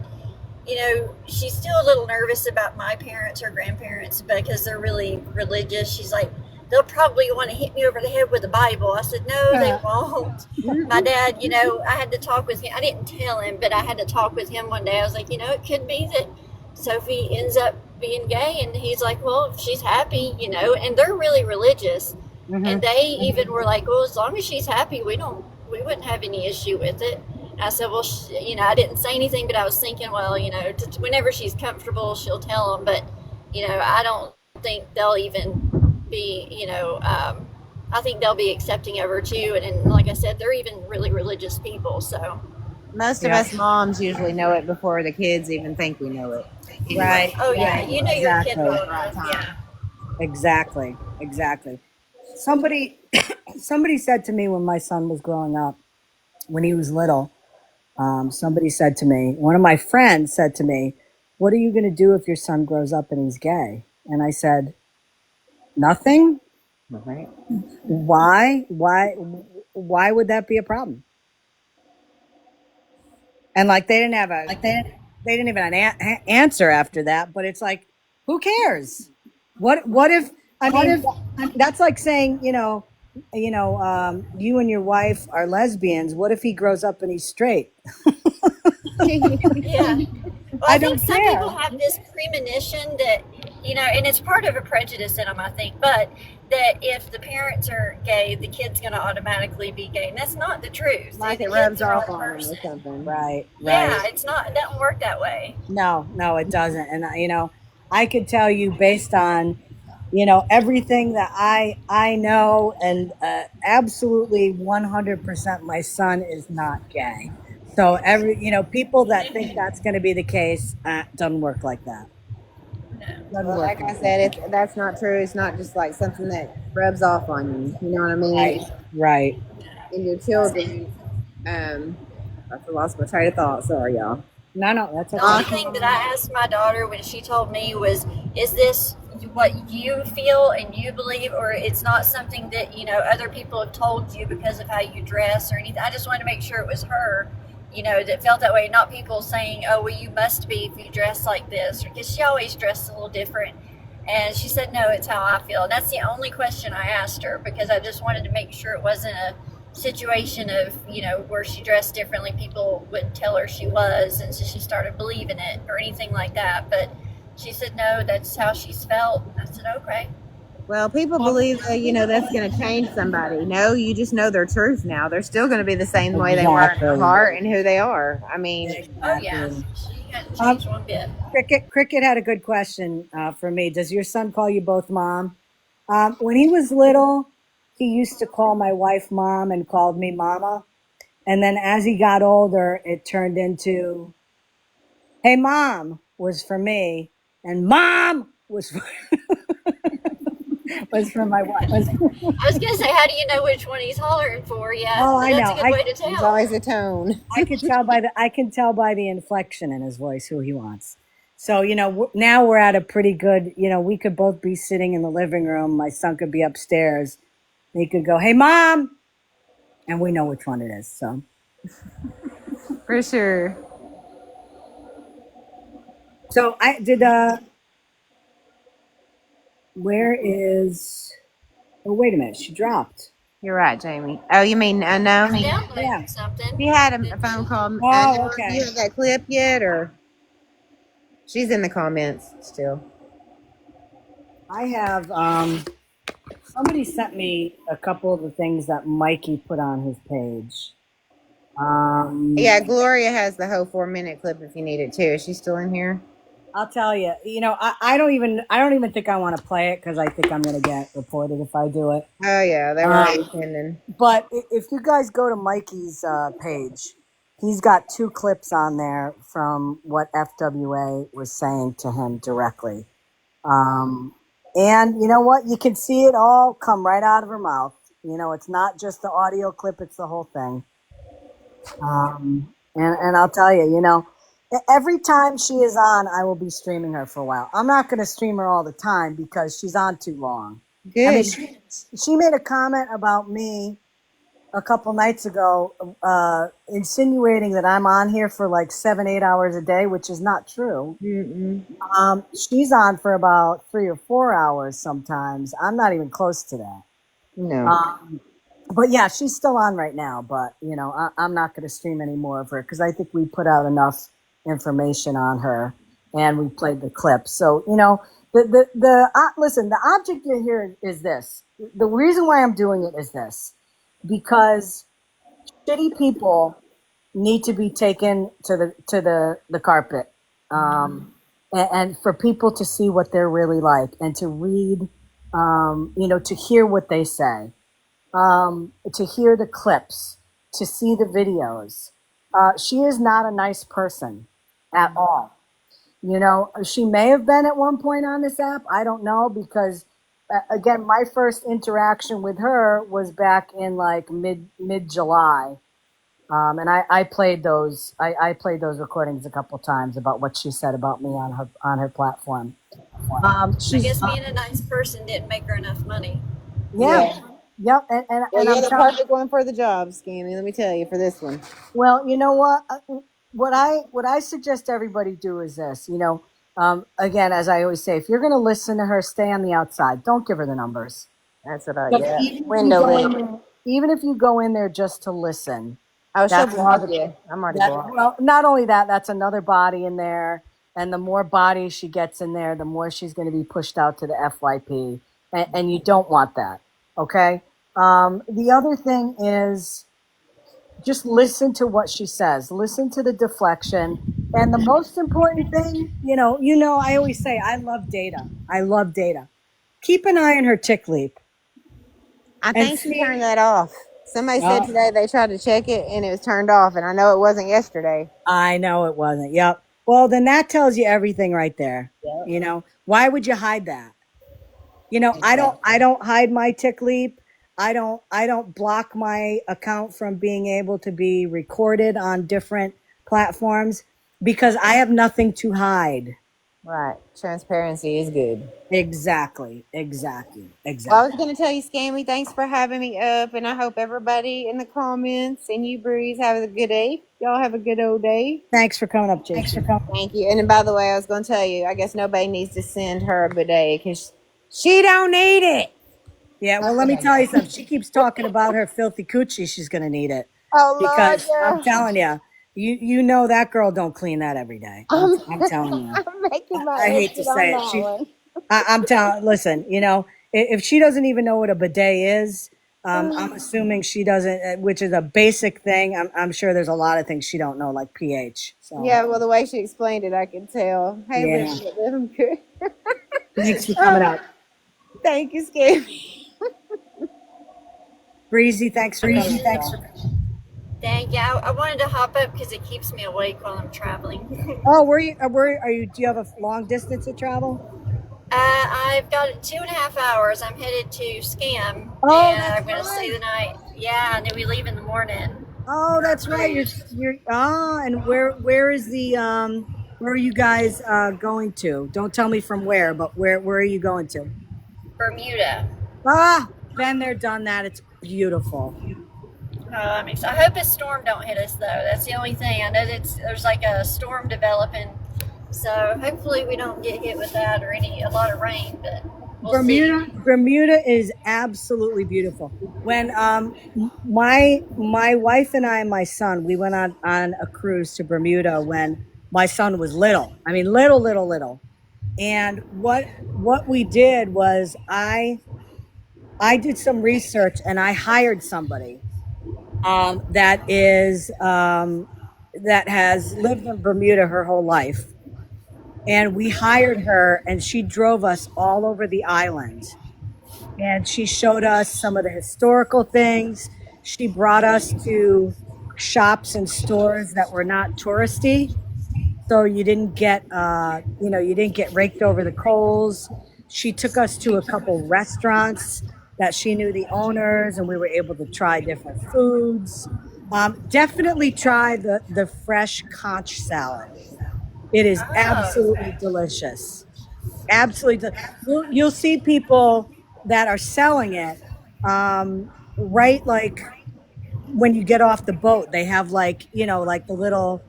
she's still a little nervous about my parents or grandparents because they're really religious. She's like, they'll probably want to hit me over the head with a Bible. I said, no, they won't. My dad, I had to talk with him. I didn't tell him, but I had to talk with him one day. I was like, it could be that Sophie ends up being gay. And he's like, well, if she's happy, and they're really religious. Mm-hmm. And they even were like, well, as long as she's happy, we wouldn't have any issue with it. I said, well, I didn't say anything, but I was thinking, well, whenever she's comfortable, she'll tell them. But, I don't think they'll even be, I think they'll be accepting of her too. And like I said, they're even really religious people. So Most of us moms usually know it before the kids even think we know it. Right. oh yeah, Right. you know your kid Exactly. well enough. Yeah. Exactly. Somebody said to me when my son was growing up, when he was little, somebody said to me, one of my friends said to me, what are you going to do if your son grows up and he's gay? And I said, nothing. Right. Why would that be a problem? And like they didn't even have an answer after that. But it's like, who cares? What if? I mean, that's like saying, you and your wife are lesbians. What if he grows up and he's straight? Yeah. Well, I I think don't some people care. have this premonition that, and it's part of a prejudice in them, I think, but that if the parents are gay, the kid's going to automatically be gay. And that's not the truth. Like The it rubs kid's their off own on them or person. something. Right. Yeah, it doesn't work that way. No, it doesn't. And I could tell you based on, everything that I know, and absolutely 100%, my son is not gay. So people that think that's going to be the case, doesn't work like that. Doesn't Well, work like I like said, that's not true. It's not just like something that rubs off on you. You know what I mean? that. Right. And your children, I lost my train of thought. Sorry, y'all. No, that's The okay. only thing that I asked my daughter when she told me was, is this what you feel and you believe, or it's not something that, other people have told you because of how you dress or anything? I just wanted to make sure it was her, that felt that way, not people saying, oh, well, you must be if you dress like this, because she always dressed a little different. And she said, no, it's how I feel. And that's the only question I asked her, because I just wanted to make sure it wasn't a situation of, where she dressed differently, people would tell her she was, and so she started believing it or anything like that. But she said, no, that's how she's felt. I said, okay. Well, people believe that, that's going to change somebody. No, you just know their truth now. They're still going to be the same way they were in their Exactly. heart and who they are. I mean, Oh, yeah. Exactly. She hadn't changed one bit. Cricket had a good question for me. Does your son call you both mom? When he was little, he used to call my wife mom and called me mama. And then as he got older, it turned into, hey, mom was for me, and mom was for, was for my wife. I was going to say, how do you know which one he's hollering for? Yeah, Oh, but I that's a know. good way to there's tell. always a tone. I can tell by the inflection in his voice who he wants. So, now we're at a pretty good, we could both be sitting in the living room. My son could be upstairs. He could go, hey, mom. And we know which one it is. So, For sure. so I did, where is, oh, wait a minute. She dropped. You're right, Jamie. Oh, you mean unknown? Downloading Yeah. something. She had a phone call. Oh, Unknown. Do you okay. have that clip yet, or she's in the comments still? I have, somebody sent me a couple of the things that Mikey put on his page. Yeah, Gloria has the whole 4-minute clip if you need it too. Is she still in here? I'll tell you, I don't even think I want to play it because I think I'm going to get reported if I do it. Oh yeah, they were already sending. But if you guys go to Mikey's page, he's got 2 clips on there from what FWA was saying to him directly. And you know what? You can see it all come right out of her mouth. It's not just the audio clip, it's the whole thing. And I'll tell you, every time she is on, I will be streaming her for a while. I'm not going to stream her all the time because she's on too long. Good. I mean, she made a comment about me a couple nights ago, insinuating that I'm on here for like 7-8 hours a day, which is not true. She's on for about 3 or 4 hours sometimes. I'm not even close to that. No. But yeah, she's still on right now. But I'm not going to stream any more of her because I think we put out enough information on her, and we played the clip. So listen, the object here is this. The reason why I'm doing it is this, because shitty people need to be taken to the carpet, and for people to see what they're really like and to read, to hear what they say, to hear the clips, to see the videos. She is not a nice person at all. She may have been at one point on this app. I don't know, because again, my first interaction with her was back in like mid July. And I played those. I played those recordings a couple times about what she said about me on her platform. I guess being a nice person didn't make her enough money. Yeah. Yep. And Well, I'm you're the perfect one for the job, Scammy. Let me tell you, for this one. Well, you know what? What I suggest everybody do is this. Again, as I always say, if you're going to listen to her, stay on the outside. Don't give her the numbers. That's what I But get. even if you go in there just to listen. Oh, she'll That's block another, you. I'm already blocked. well, not only that, that's another body in there. And the more bodies she gets in there, the more she's going to be pushed out to the FYP. And you don't want that. Okay? The other thing is just listen to what she says. Listen to the deflection. And the most important thing, I always say, I love data. I love data. Keep an eye on her tick leap. I think she turned that off. Somebody said today they tried to check it and it was turned off, and I know it wasn't yesterday. I know it wasn't. Yep. Well, then that tells you everything right there. Yep. Why would you hide that? I don't hide my tick leap. I don't block my account from being able to be recorded on different platforms because I have nothing to hide. Right. Transparency is good. Exactly. Well, I was going to tell you, Scammy, thanks for having me up, and I hope everybody in the comments and you, Breeze, have a good day. Y'all have a good old day. Thanks for coming up, JC. Thank you. And by the way, I was going to tell you, I guess nobody needs to send her a bidet because she don't need it. Yeah, well, let me tell you something. She keeps talking about her filthy coochie. She's going to need it Oh, Lord, because I'm girl. telling you, you know that girl don't clean that every day. I'm telling you. I'm making my I hate to exit on say it. that one. I'm telling. Listen, you know, if she doesn't even know what a bidet is, I'm assuming she doesn't, which is a basic thing. I'm sure there's a lot of things she don't know, like pH. So Yeah, well, the way she explained it, I can tell. Hey, yeah, I'm good. thanks for coming up, Thank you, Scammy. Breezy. Thanks for coming up, y'all. Dang, yeah, I wanted to hop up because it keeps me awake while I'm traveling. Oh, where are you? Do you have a long distance to travel? I've got 2.5 hours. I'm headed to Scam, Oh, and that's I'm going to stay right. the night. Yeah, and then we leave in the morning Oh, for our that's right. cruise. And where is the where are you guys going to? Don't tell me from where, but where are you going to? Bermuda. Ah, been there, done that. It's beautiful. I hope a storm don't hit us though. That's the only thing. I know there's like a storm developing, so hopefully we don't get hit with that or a lot of rain. But we'll see. Bermuda is absolutely beautiful. When my wife and I and my son, we went on a cruise to Bermuda when my son was little. I mean little. And what we did was I did some research and I hired somebody that is that has lived in Bermuda her whole life. And we hired her and she drove us all over the island. And she showed us some of the historical things. She brought us to shops and stores that were not touristy. So you didn't get you didn't get raked over the coals. She took us to a couple restaurants that she knew the owners and we were able to try different foods. Definitely try the fresh conch salad. It is absolutely Oh, delicious. Absolutely. You'll see people that are selling it right like when you get off the boat. They have like, like the little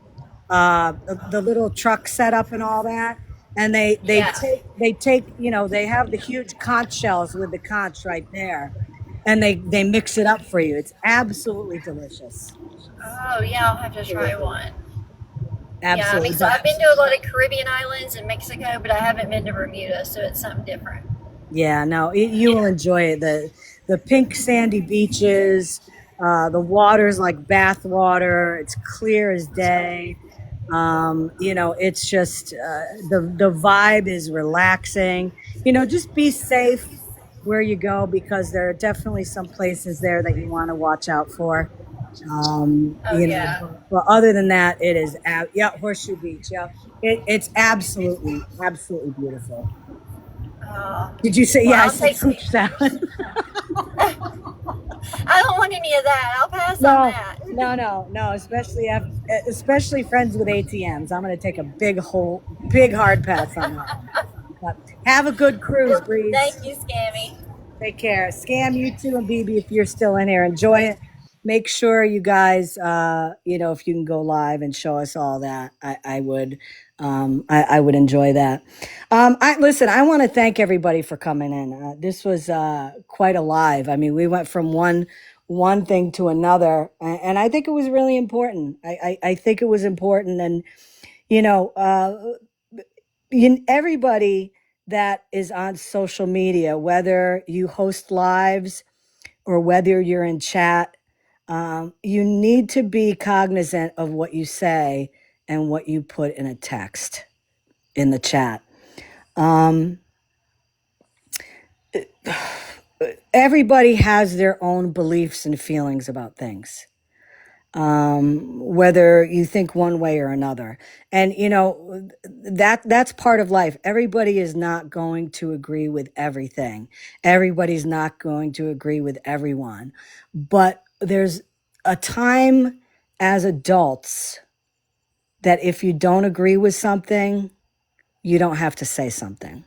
truck setup and all that. And yeah. they take, they have the huge conch shells with the conch right there. And they mix it up for you. It's absolutely delicious. Oh, yeah. I'll have to try one. Yeah, Absolutely. But I've been to a lot of Caribbean islands in Mexico, but I haven't been to Bermuda, so it's something different. yeah, no, you will enjoy it. The pink sandy beaches, the water's like bath water. It's clear as day. It's just the vibe is relaxing. Just be safe where you go because there are definitely some places there that you want to watch out for. Oh, yeah. But other than that, it is yeah, Horseshoe Beach. Yeah, it's absolutely beautiful. Uh, Did you say? well, Yeah, I I'll said take. fruit salad. I don't want any of that. I'll pass on No, that. no. Especially friends with ATMs. I'm going to take a big hard pass on that one. But have a good cruise, Thank Breeze. you, Scammy. Take care. Scam you too, and BB, if you're still in here, enjoy it. Make sure you guys, if you can go live and show us all that, I would enjoy that. Listen. I want to thank everybody for coming in. This was quite a live. I mean, we went from one thing to another, and I think it was really important. I think it was important, and you know, uh, everybody that is on social media, whether you host lives or whether you're in chat, you need to be cognizant of what you say and what you put in a text in the chat. Everybody has their own beliefs and feelings about things. whether you think one way or another. And that's part of life. Everybody is not going to agree with everything. Everybody's not going to agree with everyone. But there's a time as adults that if you don't agree with something, you don't have to say something.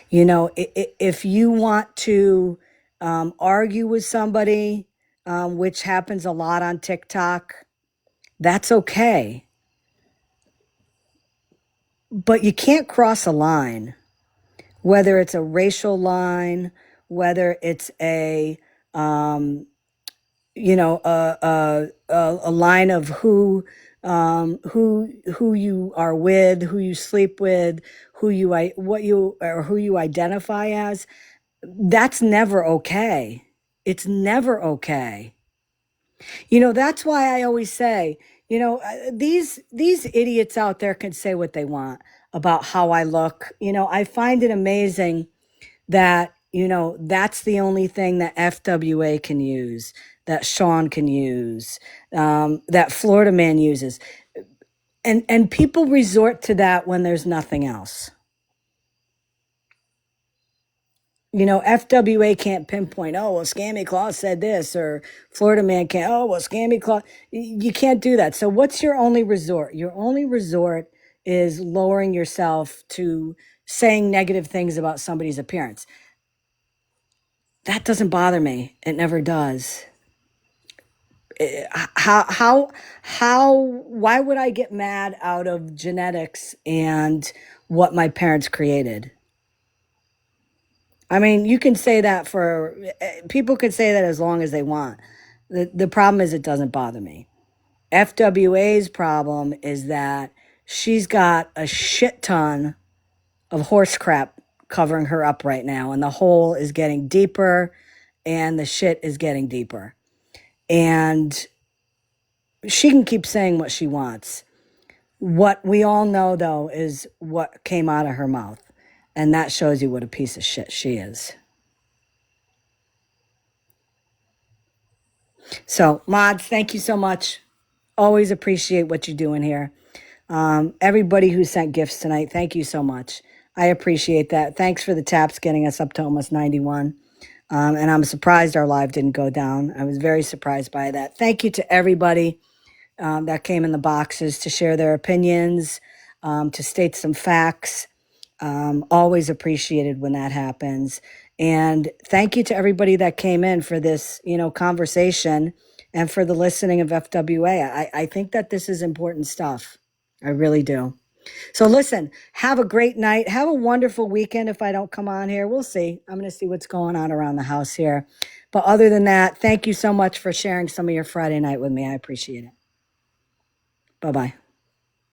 If you want to argue with somebody, which happens a lot on TikTok, that's okay. But you can't cross a line, whether it's a racial line, whether it's a line of who you are with, who you sleep with, who you identify as. That's never okay. It's never okay. That's why I always say, these idiots out there can say what they want about how I look. I find it amazing that, that's the only thing that FWA can use, that Sean can use, that Florida man uses. And people resort to that when there's nothing else. FWA can't pinpoint, oh, well, Scammyclaus said this, or Florida man can't, oh, well, Scammyclaus. You can't do that. So what's your only resort? Your only resort is lowering yourself to saying negative things about somebody's appearance. That doesn't bother me. It never does. Why would I get mad out of genetics and what my parents created? I mean, you can say that people can say that as long as they want. The problem is it doesn't bother me. FWA's problem is that she's got a shit ton of horse crap covering her up right now, and the hole is getting deeper and the shit is getting deeper. And she can keep saying what she wants. What we all know, though, is what came out of her mouth. And that shows you what a piece of shit she is. So, mods, thank you so much. Always appreciate what you're doing here. Everybody who sent gifts tonight, thank you so much. I appreciate that. Thanks for the taps getting us up to almost 91. And I'm surprised our live didn't go down. I was very surprised by that. Thank you to everybody that came in the boxes to share their opinions, to state some facts. Always appreciated when that happens. And thank you to everybody that came in for this, conversation and for the listening of FWA. I think that this is important stuff. I really do. So listen, have a great night. Have a wonderful weekend. If I don't come on here, we'll see. I'm going to see what's going on around the house here. But other than that, thank you so much for sharing some of your Friday night with me. I appreciate it. Bye-bye.